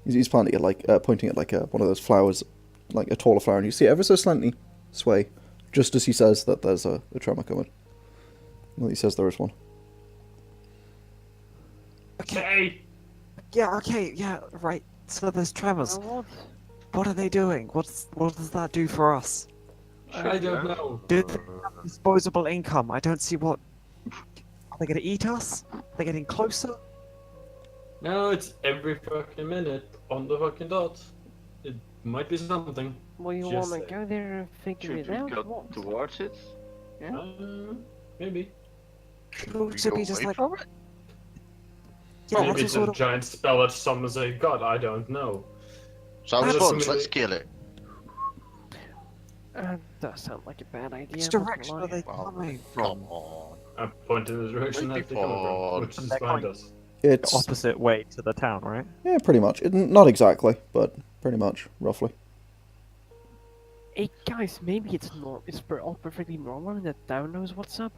he's planting it like pointing at like one of those flowers, like a taller flower, and you see it ever so slightly sway, just as he says that there's a tremor coming. Well, he says there is one. Okay. Yeah, okay, yeah, right. So there's tremors. What? What are they doing? What does that do for us? I don't know. Do they have disposable income? I don't see what. Are they gonna eat us? Are they getting closer? No, it's every fucking minute on the fucking dot. It might be something. Well, you Just wanna go there and figure Should it we out? go What? towards it? Yeah. Maybe. Could we also go be just away like. from it? Yeah, Maybe what's the it's sort a of. giant spell that summons a god. I don't know. Sounds That's fun, something so let's that- kill it. Does sound like a bad idea. Which not gonna direction lie. are they Wow. coming Come from? on. I pointed in the direction Might that be they come from, fun. which is They're behind going- us. It's Opposite way to the town, right? yeah, pretty much. Not exactly, but pretty much, roughly. Hey guys, maybe it's all perfectly normal and the town knows what's up.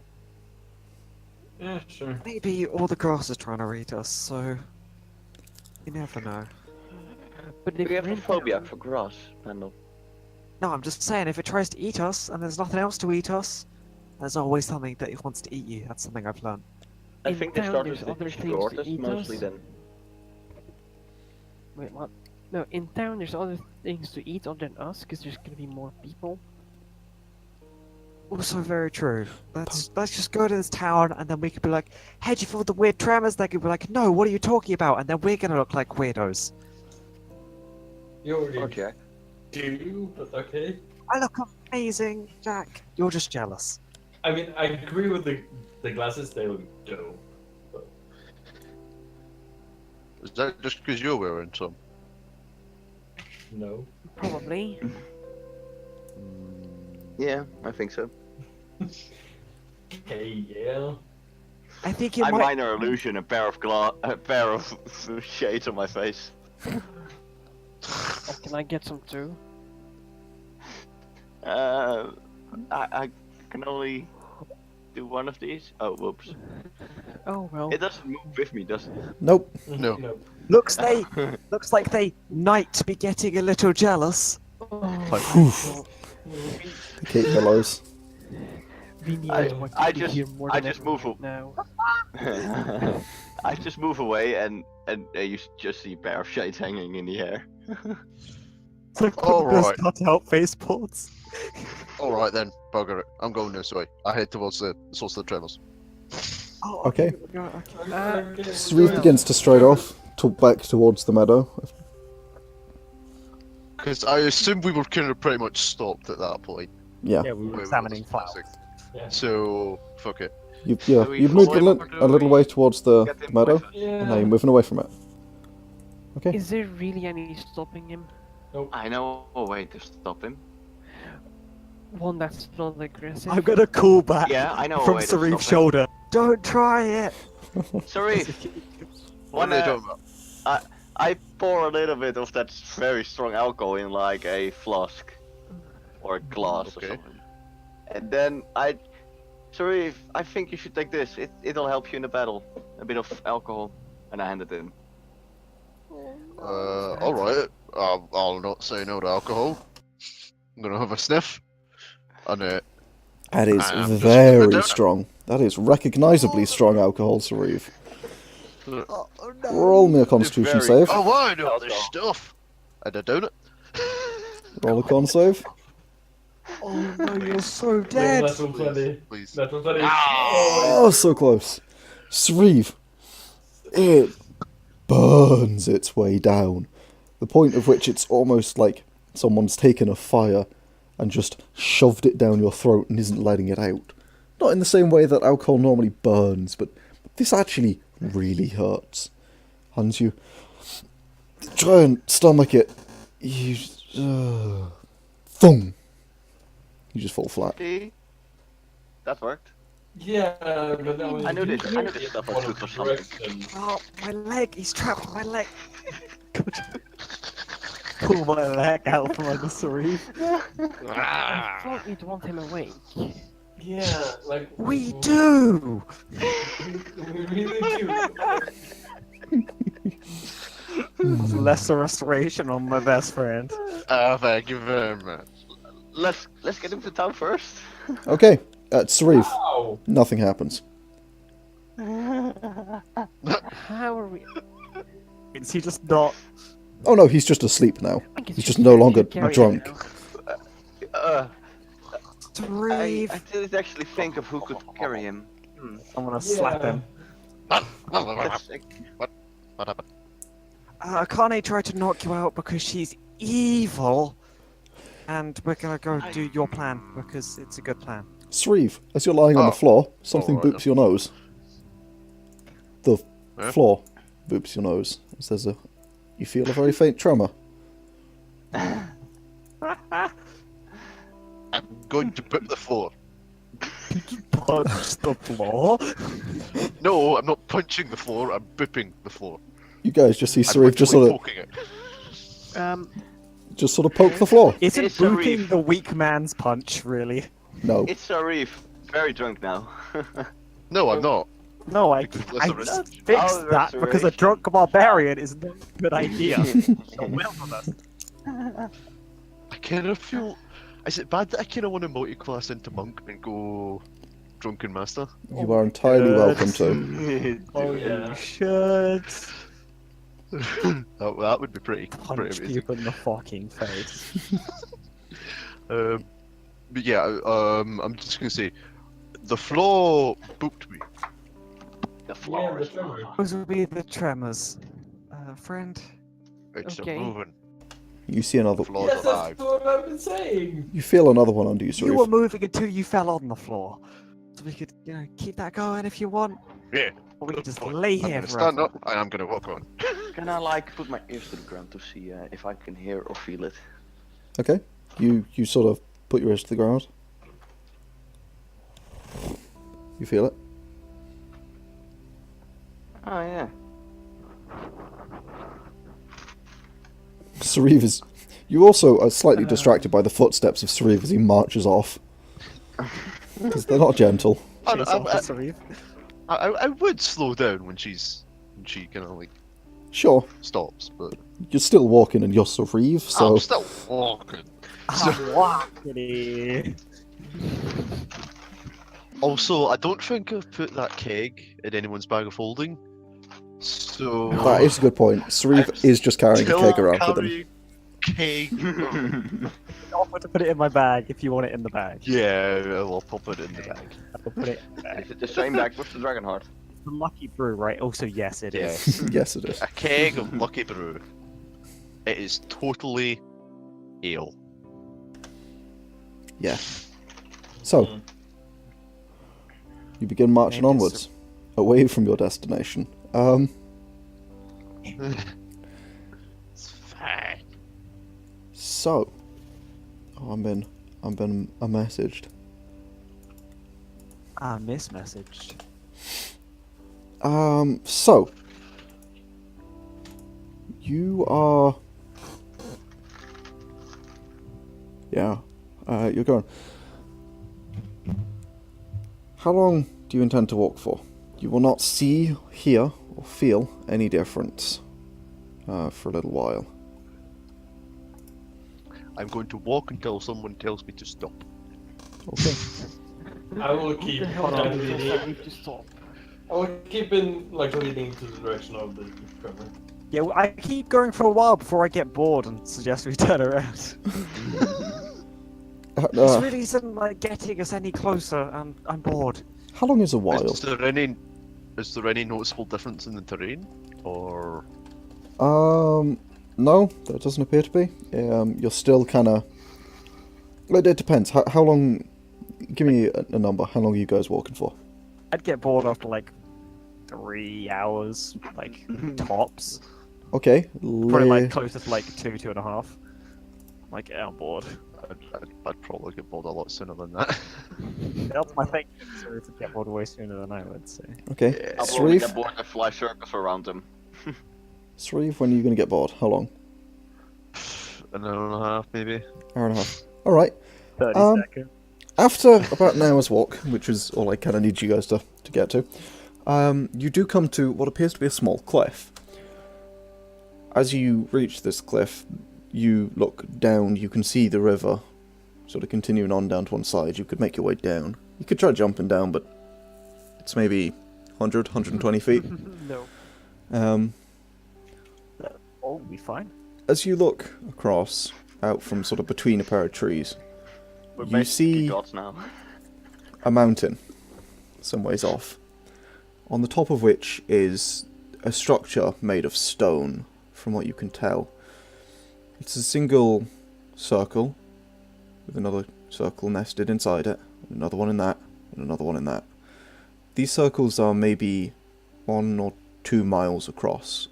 Yeah, sure. Maybe all the grass is trying to read us, so. You never know. But Do if we have we're a in phobia town- for grass, Pandal? No, I'm just saying, if it tries to eat us and there's nothing else to eat us, there's always something that it wants to eat you. That's something I've learned. I in think they town started there's to other things distort to us eat mostly us. then. Wait, what? No, in town there's other things to eat other than us, because there's gonna be more people. Also very true. Let's just go to this town and then we could be like, hey, do you feel the weird tremors? They could be like, no, what are you talking about? And then we're gonna look like weirdos. You already Okay. do, but okay. I look amazing, Jack. You're just jealous. I mean, I agree with the glasses. They look dope. Is that just because you're wearing some? No. Probably. Yeah, I think so. Hey, yeah. I think it I might. minor illusion, a pair of shades on my face. Can I get some too? I can only do one of these. Oh, whoops. Oh well. It doesn't move with me, does it? Nope. No. Looks like they might be getting a little jealous. Oh, The cape billows. Vinny, I want you just- here more I than just ever move right now. I just move away and you just see a pair of shades hanging in the air. It's like All those right. cut-out faceports. Alright then, bugger it. I'm going this way. I head towards the source of the tremors. Oh, Okay. okay. Sauriv begins to stride off back towards the meadow. Because I assume we were kind of pretty much stopped at that point. Yeah. Yeah, we were Where we examining were flowers. discussing. Yeah. So, fuck it. You've Do we moved follow him or do a little we way towards the Get him meadow, with us? and now you're moving away from it. Okay. Is there really any stopping him? I know a way to stop him. One that's not aggressive. I'm gonna call back Yeah, I know a from way to stop Sariv's him. shoulder. Don't try it. Sorry, What are you talking about? I pour a little bit of that very strong alcohol in like a flask or a glass Okay. or something, and then sorry, I think you should take this. It'll help you in the battle. A bit of alcohol, and I hand it in. Alright. I'll not say no to alcohol. I'm gonna have a sniff. And That is I'm just very gonna do it. strong. That is recognisably strong alcohol, Sauriv. Oh, no. Roll me a Constitution very- save. oh, I know all this stuff. And I don't it. Roll a con save. Oh no, you're so dead. That was funny. Please. That was funny. Oh, so close. Sauriv. It burns its way down. The point of which it's almost like someone's taken a fire and just shoved it down your throat and isn't letting it out. Not in the same way that alcohol normally burns, but this actually really hurts. And you try and stomach it. You... thump. You just fall flat. See, that worked. Yeah, but that was I knew this stuff was good for something. direction. Oh, my leg. He's trapped my leg. Pull my leg out from under Sarif. I thought we'd want him awake. Yeah, like We do. We really do. Lesser restoration on my best friend. Thank you very much. Let's get him to town first. Okay, Sauriv. Ow! Nothing happens. How are we? Is he just not? Oh no, he's just asleep now. I guess He's you just no can longer carry him drunk. now. I Sarif. didn't actually think of who could carry him. I'm gonna slap him. That's- What happened? Akane tried to knock you out because she's evil. And we're gonna go do your plan because it's a good plan. Sauriv, as you're lying on the Oh. floor, something Alright boops your nose. The Huh? floor boops your nose. As there's a, you feel a very faint tremor. I'm going to put the floor. Punch the floor. No, I'm not punching the floor, I'm booping the floor. You guys just see I'm Sauriv just literally sort of, poking it. poke the floor. Isn't It's booping Sarif. the weak man's punch, really? No. It's Sauriv, very drunk now. No, I'm not. No, I Lesser restoration. fixed Oh, that because a restoration. drunk barbarian is not a good idea. The wilderness. I kind of feel. Is it bad that I kind of want to multi-class into monk and go drunken master? You are entirely welcome to. Oh yeah. You should That would be pretty punch amazing. people in the fucking face. But yeah, I'm just gonna say, the floor booped me. The Yeah, floor the is tremor. Those will be the tremors. Friend. It's Okay. moving. You see another. The floor's Yes, alive. that's what I've been saying. You feel another one under you, You were Sauriv. moving until you fell on the floor. So we could, keep that going if you want. Yeah. Or we could good just point. lay I'm here gonna forever. stand up and I'm gonna walk on. Can I like put my ears to the ground to see if I can hear or feel it? Okay. You sort of put your ears to the ground. You feel it? Oh yeah. Sauriv is... You also are slightly distracted by the footsteps of Sauriv as he marches off. Because they're not gentle. Chase off the Sauriv. I would slow down when she kind of like Sure, stops, but you're still walking in your Sauriv, so... I'm still walking. Also, I don't think I've put that keg in anyone's bag of holding. So That is a good point. Sauriv is just carrying a keg around with him. Keg. Offer to put it in my bag if you want it in the bag. Yeah, I'll pop it in the bag. I'll put it in the bag. Is it the same bag with the dragon heart? The Lucky Brew, right? Also, yes, it is. Yes. Yes, it is. A keg of Lucky Brew. It is totally ale. Yeah. So, you begin marching And onwards, away from your destination. It's fine. So, I'm been messaged. Mismessaged. So, you are... Yeah, you're going. How long do you intend to walk for? You will not see, hear, or feel any difference for a little while. I'm going to walk until someone tells me to stop. Okay. I will keep leading. Need to stop. I will keep in leading to the direction of the cover. Yeah, well, I keep going for a while before I get bored and suggest we turn around. This really isn't getting us any closer. I'm bored. How long is a while? Is there any noticeable difference in the terrain, or? No, there doesn't appear to be. You're still kind of... It depends. How long... Give me a number. How long are you guys walking for? I'd get bored after 3 hours, tops. Okay. Probably closer to 2.5. Yeah, I'm bored. I'd probably get bored a lot sooner than that. That's my thing. So to get bored way sooner than I would say. Okay. I'll probably get Sauriv? bored and fly circles around them. Sauriv, when are you going to get bored? How long? An hour and a half, maybe. Hour and a half. Alright. 30 seconds. After about an hour's walk, which is all I kind of need you guys to get to, you do come to what appears to be a small cliff. As you reach this cliff, you look down, you can see the river sort of continuing on down to one side. You could make your way down. You could try jumping down, but it's maybe 100, 120 feet. No. We'll be fine. As you look across, out from sort of between a pair of trees, We're you basically see gods now. a mountain some ways off, on the top of which is a structure made of stone, from what you can tell. It's a single circle, with another circle nested inside it, another one in that, and another one in that. These circles are maybe 1 or 2 miles across,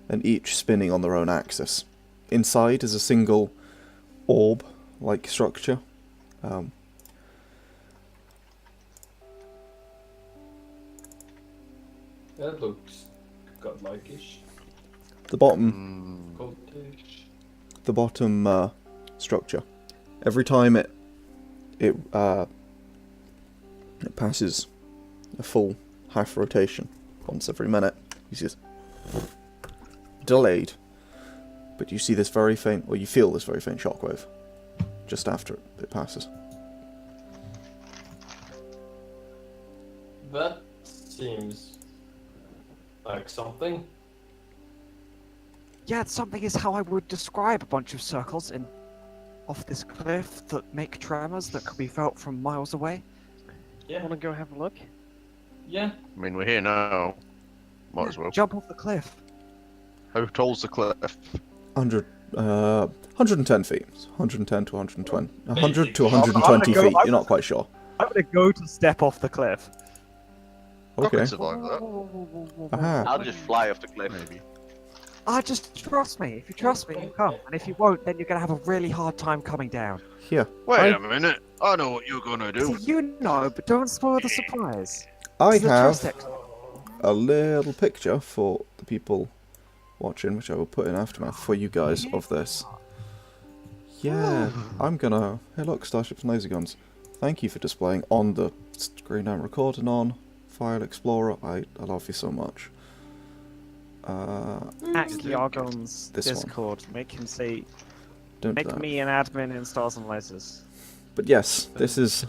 and each spinning on their own axis. Inside is a single orb-like structure. That looks godlike-ish. The bottom Cultish. the bottom structure. Every time it passes a full half rotation, once every minute, you see this delayed, but you see this very faint, or you feel this very faint shockwave just after it passes. That seems like something. Yeah, something is how I would describe a bunch of circles off this cliff that make tremors that could be felt from miles away. Yeah. Wanna go have a look? Yeah. I mean, we're here now. Might as well. Jump off the cliff. How tall's the cliff? 110 feet. 110 to 120. 100 to 120 feet. You're not quite sure. I'm gonna go to step off the cliff. I Okay. could survive that. Aha. I'll just fly off the cliff. Maybe. Just trust me. If you trust me, you come. And if you won't, then you're gonna have a really hard time coming down. Here. Wait a minute. I know what you're gonna do. See, you know, but don't spoil the surprise. I This is a trust have ex- a little picture for the people watching, which I will put in aftermath for you guys of this. Yeah, I'm gonna... Hey look, Starships and Laserguns. Thank you for displaying on the screen I'm recording on. File Explorer, I love you so much. Ask Yargon's This one. Discord. Make him say, Don't do make that. me an admin in Stars and Lasers. But yes, this is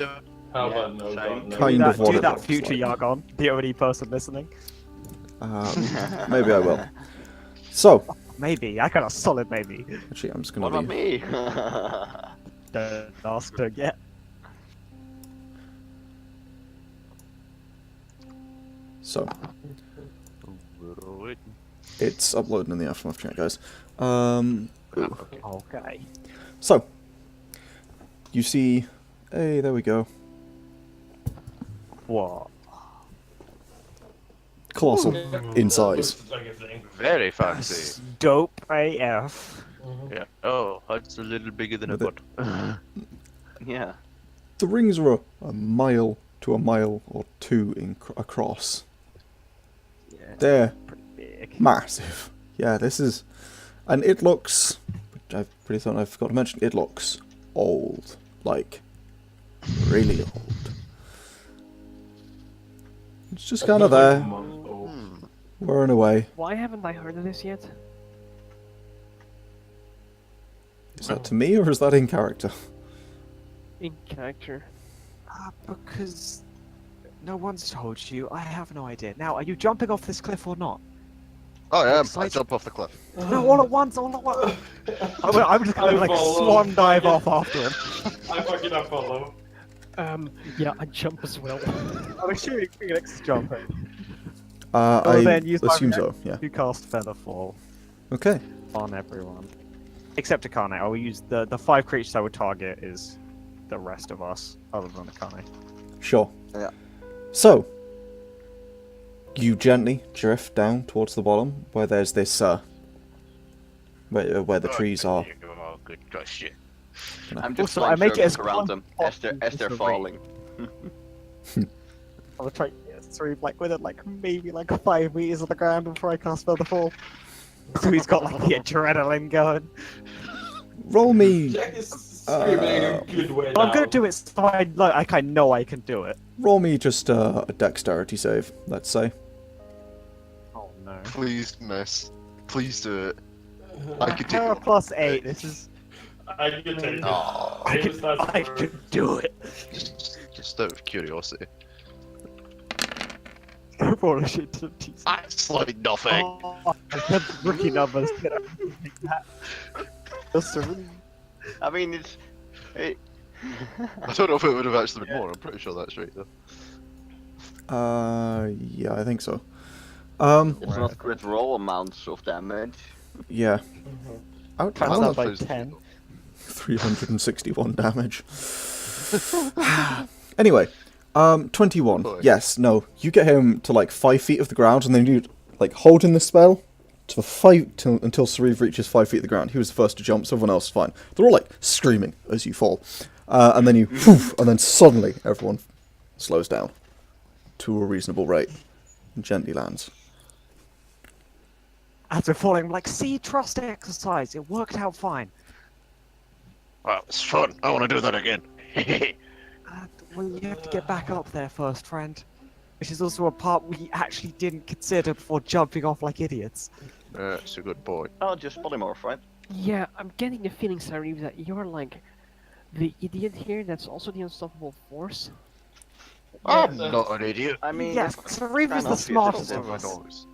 How Yeah, about no same. god? No. Kind of what do it that, looks future like. Yargon, the only person listening. Maybe I will. So, Maybe. I got a solid maybe. actually I'm just What gonna about be... me? Don't ask her yet. So, it's uploading in the aftermath chat, guys. Ooh. Okay. So, you see... Hey, there we go. What? Colossal in size. Looks like a thing. Very fancy. Dope AF. Yeah. Oh, that's a little bigger than a With butt. Yeah. The rings are a mile to a mile or two across. Yeah, They're pretty big. massive. Yeah, this is... And it looks... I pretty thought I forgot to mention, it looks old. Like, really old. It's just kind of there, whirring away. Why haven't I heard of this yet? Is that to me, or is that in character? In character. Because no one's told you. I have no idea. Now, are you jumping off this cliff or not? I am. I Excited. jump off the cliff. No, all at once, all at once. I'm just gonna like follow. swan dive off after him. I fucking follow. Yeah, I jump as well. I'm assuming Felix is jumping. I then use my assume so, yeah. You cast Featherfall Okay. on everyone. Except Akane. I will use the 5 creatures I would target is the rest of us, other than Akane. Sure. Yeah. So, you gently drift down towards the bottom, where there's this, where the trees are. Oh, good gosh, shit. I'm just Also, I flying make it as circles around them as they're constant falling. I'll try to get through like within like maybe like 5 meters of the ground before I cast Featherfall. So he's got like the adrenaline going. Roll me, Jack is screaming in a good way. I'm now. gonna do it so I know I can do it. roll me just a dexterity save, let's say. Oh no. Please, miss. Please do it. I could do Power it. plus 8, this is... I can take it. Oh, I Famous last word. could do it. just out of curiosity. Roll a shit to tease. That's like nothing. Oh, the rookie numbers, you know, like that. Just a really... I mean, it's. It, I don't know if it would have actually been more. I'm pretty sure that's right though. Yeah, I think so. it's not crit roll amounts of damage. Yeah. Out Times out that of by those 10. 361 damage. Anyway, 21. Boy. Yes, no. You get him to like 5 feet of the ground, and then you like holding the spell to until Sauriv reaches 5 feet of the ground. He was the first to jump, so everyone else is fine. They're all like screaming as you fall, and then you, and then suddenly everyone slows down to a reasonable rate and gently lands. As we're falling, I'm like, see, trust exercise. It worked out fine. Well, it's fun. I want to do that again. Well, you have to get back up there first, friend. Which is also a part we actually didn't consider before jumping off like idiots. That's a good boy. Oh, just polymorph, right? Yeah, I'm getting the feeling, Sauriv, that you're like the idiot here that's also the unstoppable force. I'm not an idiot. I mean, Yes, that's Sauriv is kind the of smartest obvious, of isn't us.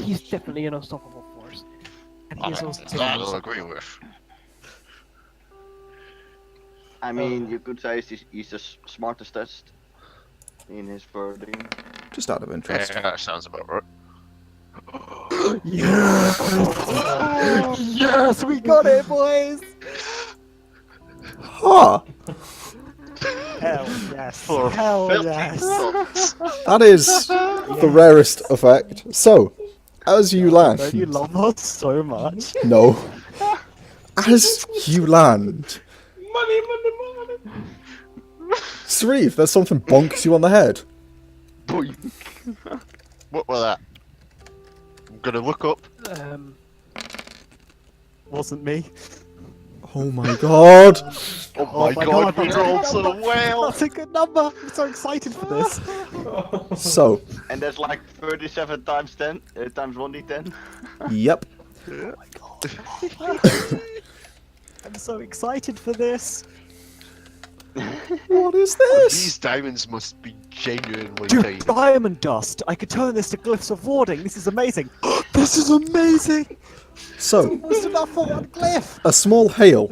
He's definitely an unstoppable force. And he is also... I'll agree with. I mean, you could say he's the smartest in his wording. Just out of interest. Yeah, that sounds about right. Yes! Yes, we got it, boys! Huh! Hell yes. For Hell filthy yes. thoughts. That is the rarest effect. So, As you Don't land, you love us so much? no. As you land, Money, money, money. Sauriv, there's something bonks you on the head. Boy. What was that? I'm gonna look up. Wasn't me. Oh my god. Oh my god, we rolled so well! That's a good number. I'm so excited for this. So, And that's like 37 times 10, times 1d10. yep. Oh my god. I'm so excited for this. What is These this? diamonds must be genuinely Dude, tiny. diamond dust. I could turn this to glyphs of warding. This is amazing. This is amazing. So, That's enough for one glyph. a small hail.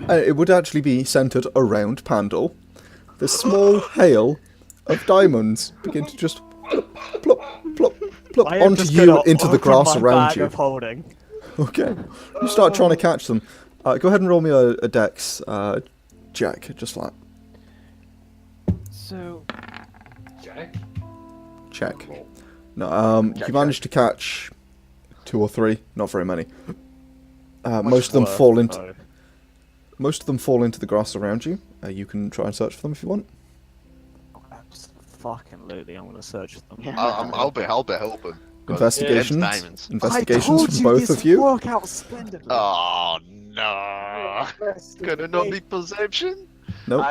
It would actually be centered around Pandal. The small hail of diamonds begin to just plop, plop, plop, plop I am onto just you gonna and into the open grass my around bag you. of holding. Okay. You start trying to catch them. Go ahead and roll me a dex, Jack, just flat. So, Jack? Check. No, you managed to catch 2 or 3, not very many. Most of them fall into the grass around you. You can try and search for them if you want. Fucking I'm gonna search them. I'll be helping. Investigations. Diamonds. Investigations from both of you. Work out splendidly. Oh no! Can it not be perception? Nope.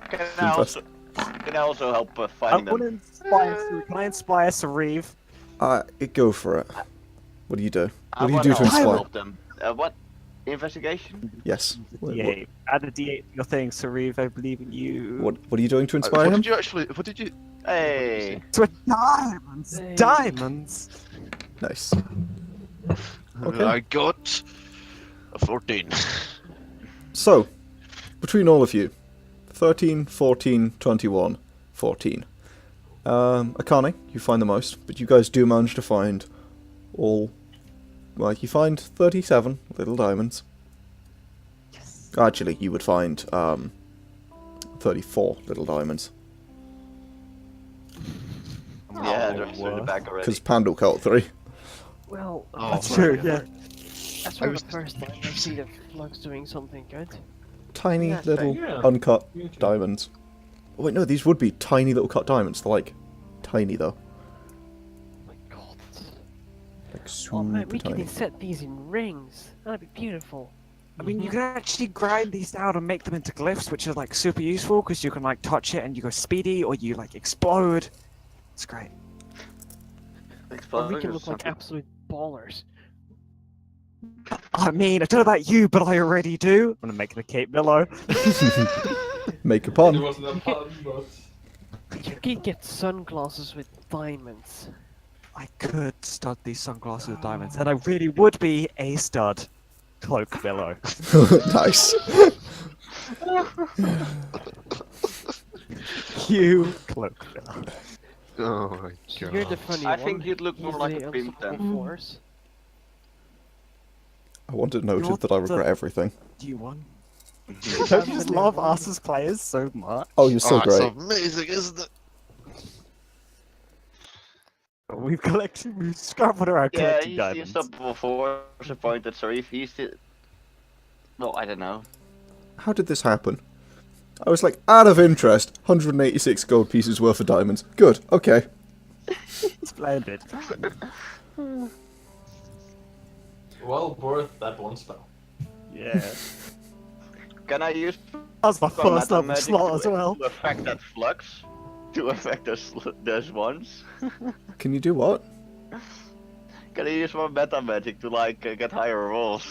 Can I also help I finding want to them? inspire. Can I inspire Sauriv? Go for it. What do you do? I What do you do to wanna inspire? help them. What? Investigation? Yes. Yeah. Add a D8 to your thing, Sauriv. I believe in you. What are you doing to What inspire him? did you actually? What did you? Hey! To diamonds. Hey. Diamonds. Nice. I got a 14. So, between all of you, 13, 14, 21, 14. Akane, you find the most, but you guys do manage to find all... Well, you find 37 little diamonds. Yes. Actually, you would find 34 little diamonds. Yeah, they're still in the back already. Because Pandal caught 3. well, Oh, That's true. Yeah. that's I one was- of the first time I see the flux doing something good. Tiny Yeah, little yeah. uncut diamonds. Oh, wait, no, these would be tiny little cut diamonds. They're like tiny though. Oh my god. Like super Oh man, we tiny. can set these in rings. That'd be beautiful. I mean, you can actually grind these down and make them into glyphs, which are like super useful because you can like touch it and you go speedy, or you like explode. It's great. Or we can look like absolute ballers. I mean, I don't know about you, but I already do. I'm gonna make the Cape Billow. Make a It pun. wasn't a pun, but... You could get sunglasses with diamonds. I could stud these sunglasses with diamonds, and I really would be a stud. Cloak Billow. Nice. You Cloak Billow. Oh my So you're the god. funny I one. think you'd look more he's like the a pimp unstoppable then. force. I want it noted You're that I the- regret everything. Do you want? Don't you just love us as players so much? Oh, you're so Oh, it's great. amazing, isn't it? We've scrambled around Yeah, collecting he's the diamonds. unstoppable force appointed, so if he's the... Well, I don't know. How did this happen? I was like, out of interest, 186 gold pieces worth of diamonds. Good, okay. Splendid. Well worth that one spell. Yeah. Can I use That's my some first level magic slot as well. to affect that flux? To affect those ones? Can you do what? Can I use more meta magic to like get higher rolls?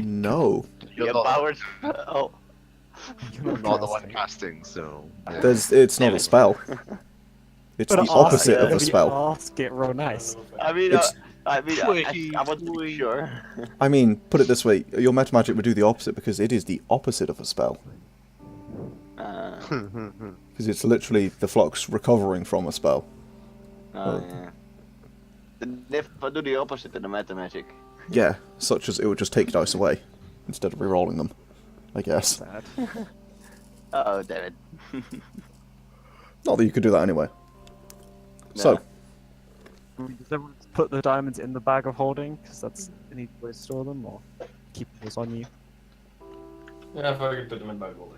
No. You're Yeah, not, powered. Oh, you're not the one casting, so. yeah. It's not a spell. It's the opposite of a spell. Ask it real nice. I mean, It's- I want to be sure. I mean, put it this way, your meta magic would do the opposite because it is the opposite of a spell. Because it's literally the flux recovering from a spell. Yeah. Then if I do the opposite in the meta magic. Yeah, such as it would just take dice away instead of re-rolling them, I guess. Sad. Oh, damn it. Not that you could do that anyway. So, Does everyone put the diamonds in the bag of holding? Because that's any way to store them, or keep those on you? Yeah, if I can put them in bag holding.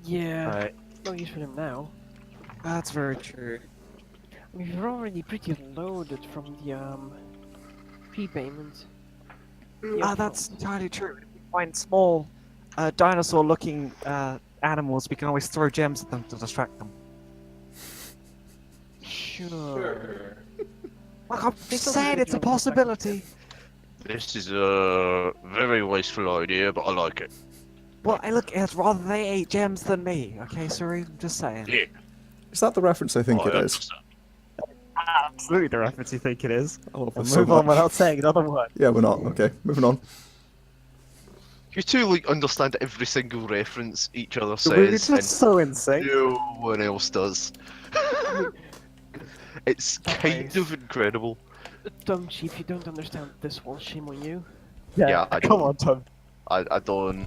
Yeah, Alright. no use for them now. That's very true. I mean, we're already pretty loaded from the prepayment. That's entirely true. If we find small, dinosaur-looking animals, we can always throw gems at them to distract them. Sure. Like I'm They just still saying, have it's a to do all the possibility. This is a very wasteful idea, but I like it. Well, hey, look, it's rather they ate gems than me. Okay, sorry, I'm just saying. Yeah. Is that the reference I think I it is? understand. Absolutely the reference you think it is. I love And this so move on much. without saying another word. Yeah, we're not. Okay, moving on. You two like understand every single reference each other We're says, just so insane. and no one else does. It's kind Nice. of incredible. Dumb chief, you don't understand this whole shame on you. Yeah, I come don't. on, Tom. I don't.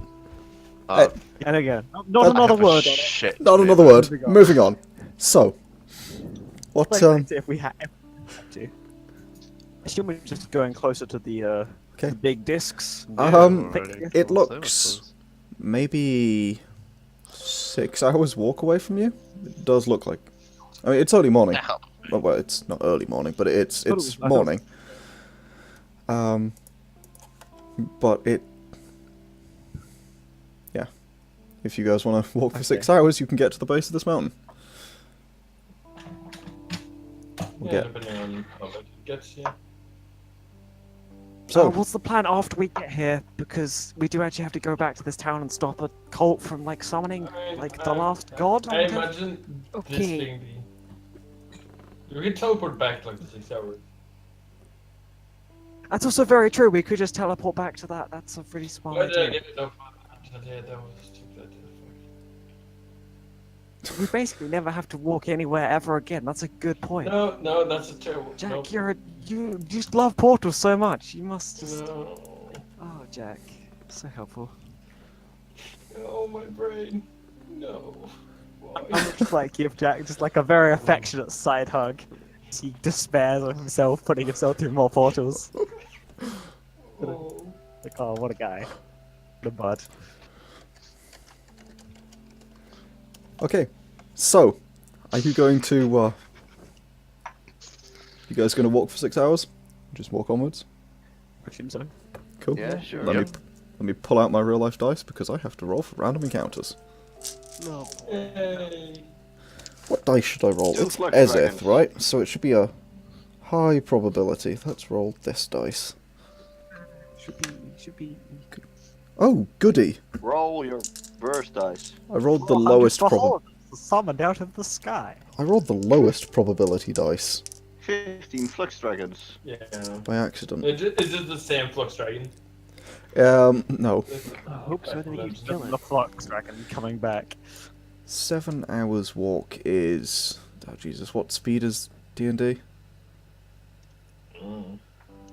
And again, not I another have a word on it. shit Not another memory. word. Moving on. So, what? If we had to. Assume we're just going closer to the Okay. the big discs. It looks maybe 6 hours walk away from you. It does look like. I mean, it's early morning. Now, Well, it's not early morning, but it's Totally. morning. But it. Yeah. If you guys want to walk for 6 hours, you can get to the base of this mountain. We'll Yeah, get. depending on how much it gets, yeah. So, what's the plan after we get here? Because we do actually have to go back to this town and stop a cult from like summoning I mean, like the last god. or I whatever. imagine this Okay. being the... You can teleport back like the 6 hours. That's also very true. We could just teleport back to that. That's a really smart Why did I idea. get it up? Yeah, that was a stupid idea. We basically never have to walk anywhere ever again. That's a good point. No, that's a terrible... Jack, nope. you just love portals so much. You must just. No. Oh, Jack, so helpful. Oh, my brain. No. Why? I would just like give Jack just like a very affectionate side hug. He despairs of himself, putting himself through more portals. Oh. Like, oh, what a guy. The bud. okay. So, are you going to? You guys going to walk for 6 hours? Just walk onwards. I assume so. Cool. Yeah, sure. Let me pull out my real life dice because I have to roll for random encounters. No. Yay. What dice should I roll? Two It's flux Ezith, dragons. right? So it should be a high probability. Let's roll this dice. Should be. Oh, goody! Roll your burst dice. I rolled the lowest Summoned out of the sky. I rolled the lowest probability dice 15 flux dragons. Yeah. by accident. Is it the same Flux Dragon? No. I hope so, then you kill it. The Flux Dragon coming back. 7 hours walk is... Oh, Jesus, what speed is D&D?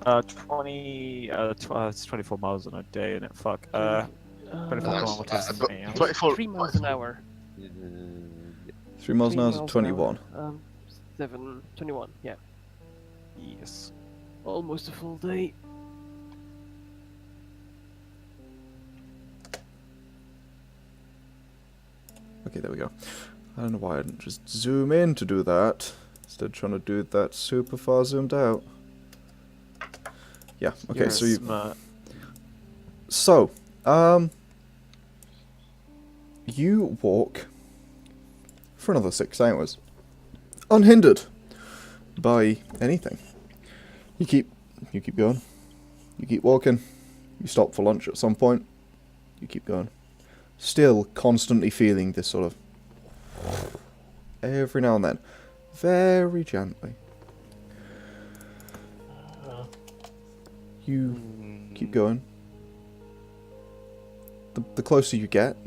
20. It's 24 miles in a day, isn't it? Fuck. 24 kilometers. but an hour. 24 3 miles an hour. 3 miles an hour is 3 miles an 21. hour. 21, yeah. Yes. Almost a full day. Okay, there we go. I don't know why I didn't just zoom in to do that. Instead of trying to do that super far zoomed out. Yeah, okay, You're so you... smart. So, you walk for another 6 hours, unhindered by anything. You keep going. You keep walking. You stop for lunch at some point. You keep going. Still constantly feeling this sort of every now and then, very gently. You keep going. The closer you get,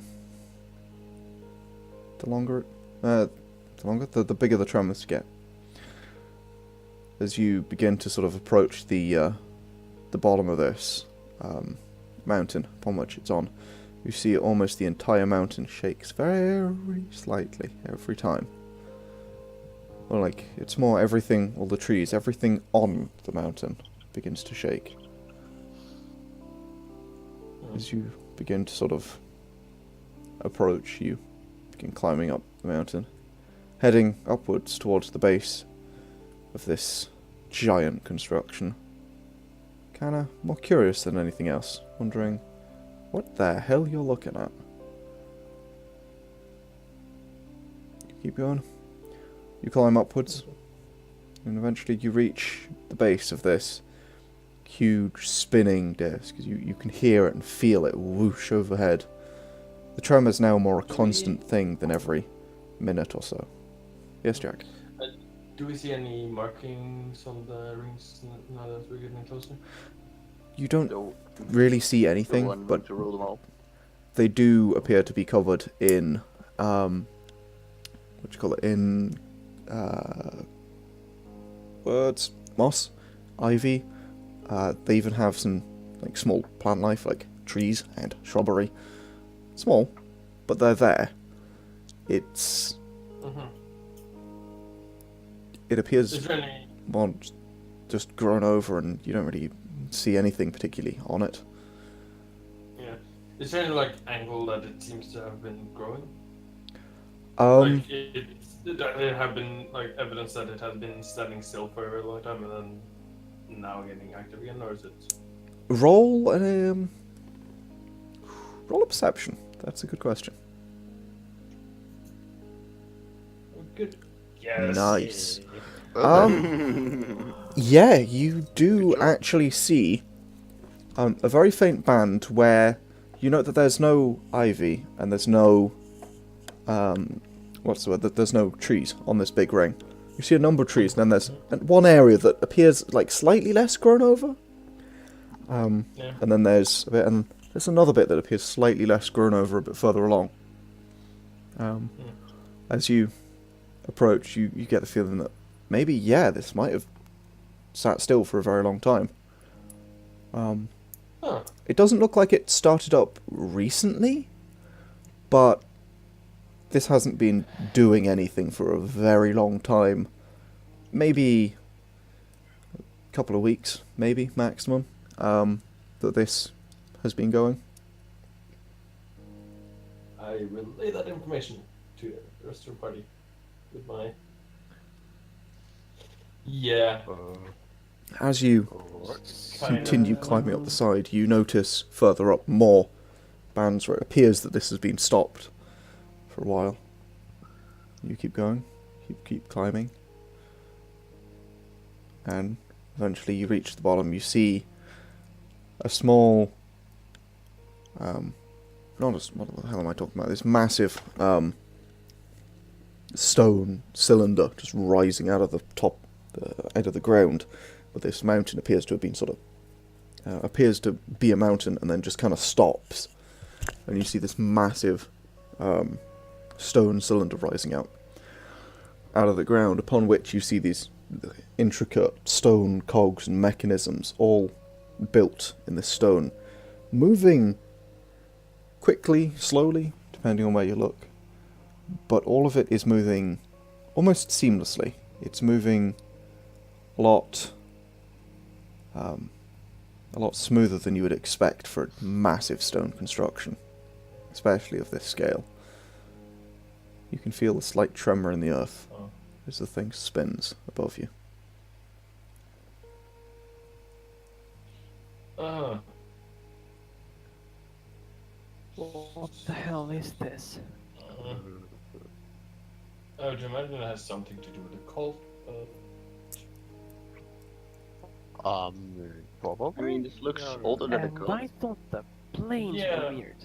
the bigger the tremors get. As you begin to sort of approach the bottom of this mountain upon which it's on, you see almost the entire mountain shakes very slightly every time. Well, like, it's more everything, all the trees, everything on the mountain begins to shake. As you begin to sort of approach, you begin climbing up the mountain, heading upwards towards the base of this giant construction. Kinda more curious than anything else, wondering what the hell you're looking at. You keep going. You climb upwards, and eventually you reach the base of this huge spinning disc. You can hear it and feel it whoosh overhead. The tremor's now more a constant thing than every minute or so. Yes, Jack? Do we see any markings on the rings now that we're getting closer? You don't No, really see no anything, one but to rule them all. they do appear to be covered in, what do you call it, in, words, moss, ivy. They even have some, like, small plant life, like trees and shrubbery. Small, but they're there. It's... It appears Is there any... more just grown over, and you don't really see anything particularly on it. Yeah. Is there any, like, angle that it seems to have been growing? Um, Like, it have been, like, evidence that it has been standing still for a very long time and then now getting active again, or is it... roll a perception. That's a good question. Oh, good. Yes. Nice. Yeah, you do actually see a very faint band where you note that there's no ivy and there's no what's the word? There's no trees on this big ring. You see a number of trees, and then there's one area that appears like slightly less grown over. Yeah. And then there's a bit, and there's another bit that appears slightly less grown over a bit further along. As you approach, you get the feeling that maybe, yeah, this might have sat still for a very long time. Huh. It doesn't look like it started up recently, but this hasn't been doing anything for a very long time. Maybe a couple of weeks, maybe, maximum, that this has been going. I relay that information to the rest of the party with my... Yeah. As you continue climbing up the side, you notice further up more bands where it appears that this has been stopped for a while. You keep going, keep climbing, and eventually you reach the bottom. You see a small, what the hell am I talking about? This massive stone cylinder just rising out of the top edge of the ground. But this mountain appears to have been sort of, appears to be a mountain and then just kind of stops. And you see this massive stone cylinder rising out of the ground, upon which you see these intricate stone cogs and mechanisms all built in this stone, moving quickly, slowly, depending on where you look. But all of it is moving almost seamlessly. It's moving a lot smoother than you would expect for a massive stone construction, especially of this scale. You can feel a slight tremor in the earth as the thing spins above you. What the hell is this? I would imagine it has something to do with the cult. Probably. I mean, this looks older than a And cult. I thought the planes Yeah. were weird.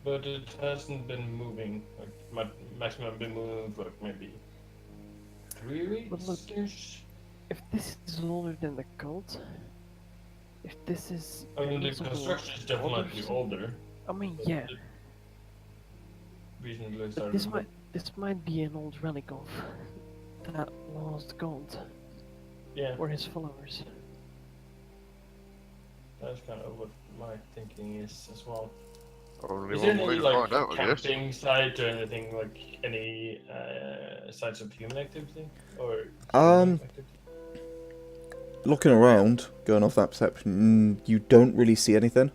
But it hasn't been moving. Like, maximum been moving for like maybe 3 But look, weeks-ish. If this is older than the cult, if this is... I mean, the also construction is definitely older. I mean, but yeah, it recently but started this might be an old relic of that lost god, Yeah, or his followers. that's kind of what my thinking is as well. Only Is there one way any to find out, like I guess. camping site or anything like any sites of human activity or? Um, Looking around, going off that perception, you don't really see anything.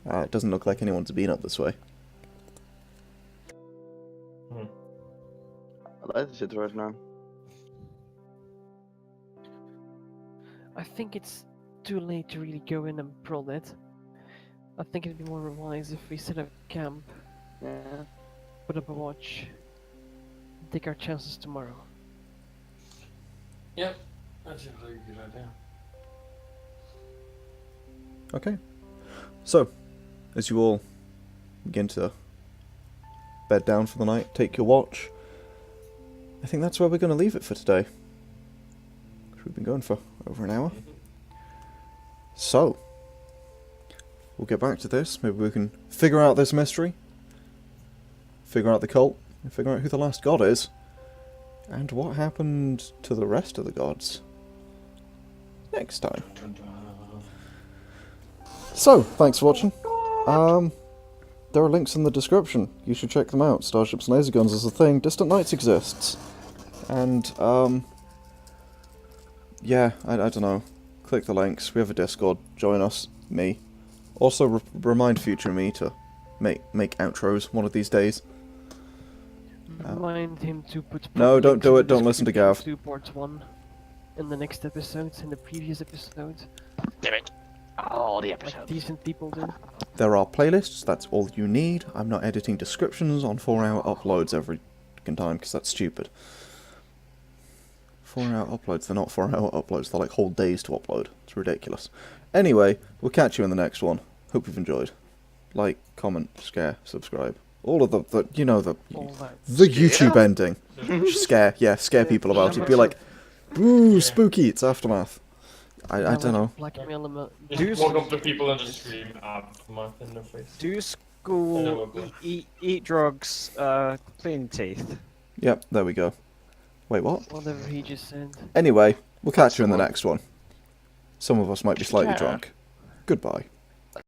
It doesn't look like anyone's been up this way. That's it right now. I think it's too late to really go in and prod it. I think it'd be more wise if we set up camp, Yeah. put up a watch, take our chances tomorrow. Yep, that's a very good idea. Okay. So, as you all begin to bed down for the night, take your watch, I think that's where we're going to leave it for today. We've been going for over an hour. So, we'll get back to this. Maybe we can figure out this mystery, figure out the cult, and figure out who the last god is, and what happened to the rest of the gods next time. So, thanks for watching. There are links in the description. You should check them out. Starships and Laserguns is a thing. Distant Nights exists. And, yeah, I don't know. Click the links. We have a Discord. Join us. Me. Also, remind future me to make outros one of these days. Remind him to put. No, don't links do in it. the Don't listen to description Gav. to part 1 in the next episodes, in the previous episodes, Damn it. Oh, the like episode. decent people do. There are playlists. That's all you need. I'm not editing descriptions on 4-hour uploads every fucking time, because that's stupid. 4-hour uploads, they're not 4-hour uploads, they're like whole days to upload. It's ridiculous. Anyway, we'll catch you in the next one. Hope you've enjoyed. Like, comment, share, subscribe. All of the you know, the All that. YouTube ending. Scare, yeah, scare people about it. Be like, boo, spooky, it's Aftermath. I don't know. Blackmail him. Just walk up to people and just scream aftermath in their face. Do school, eat drugs, clean teeth. Yep, there we go. Wait, what? Whatever he just said. Anyway, we'll catch you in the next one. Some of us might be slightly drunk. Goodbye.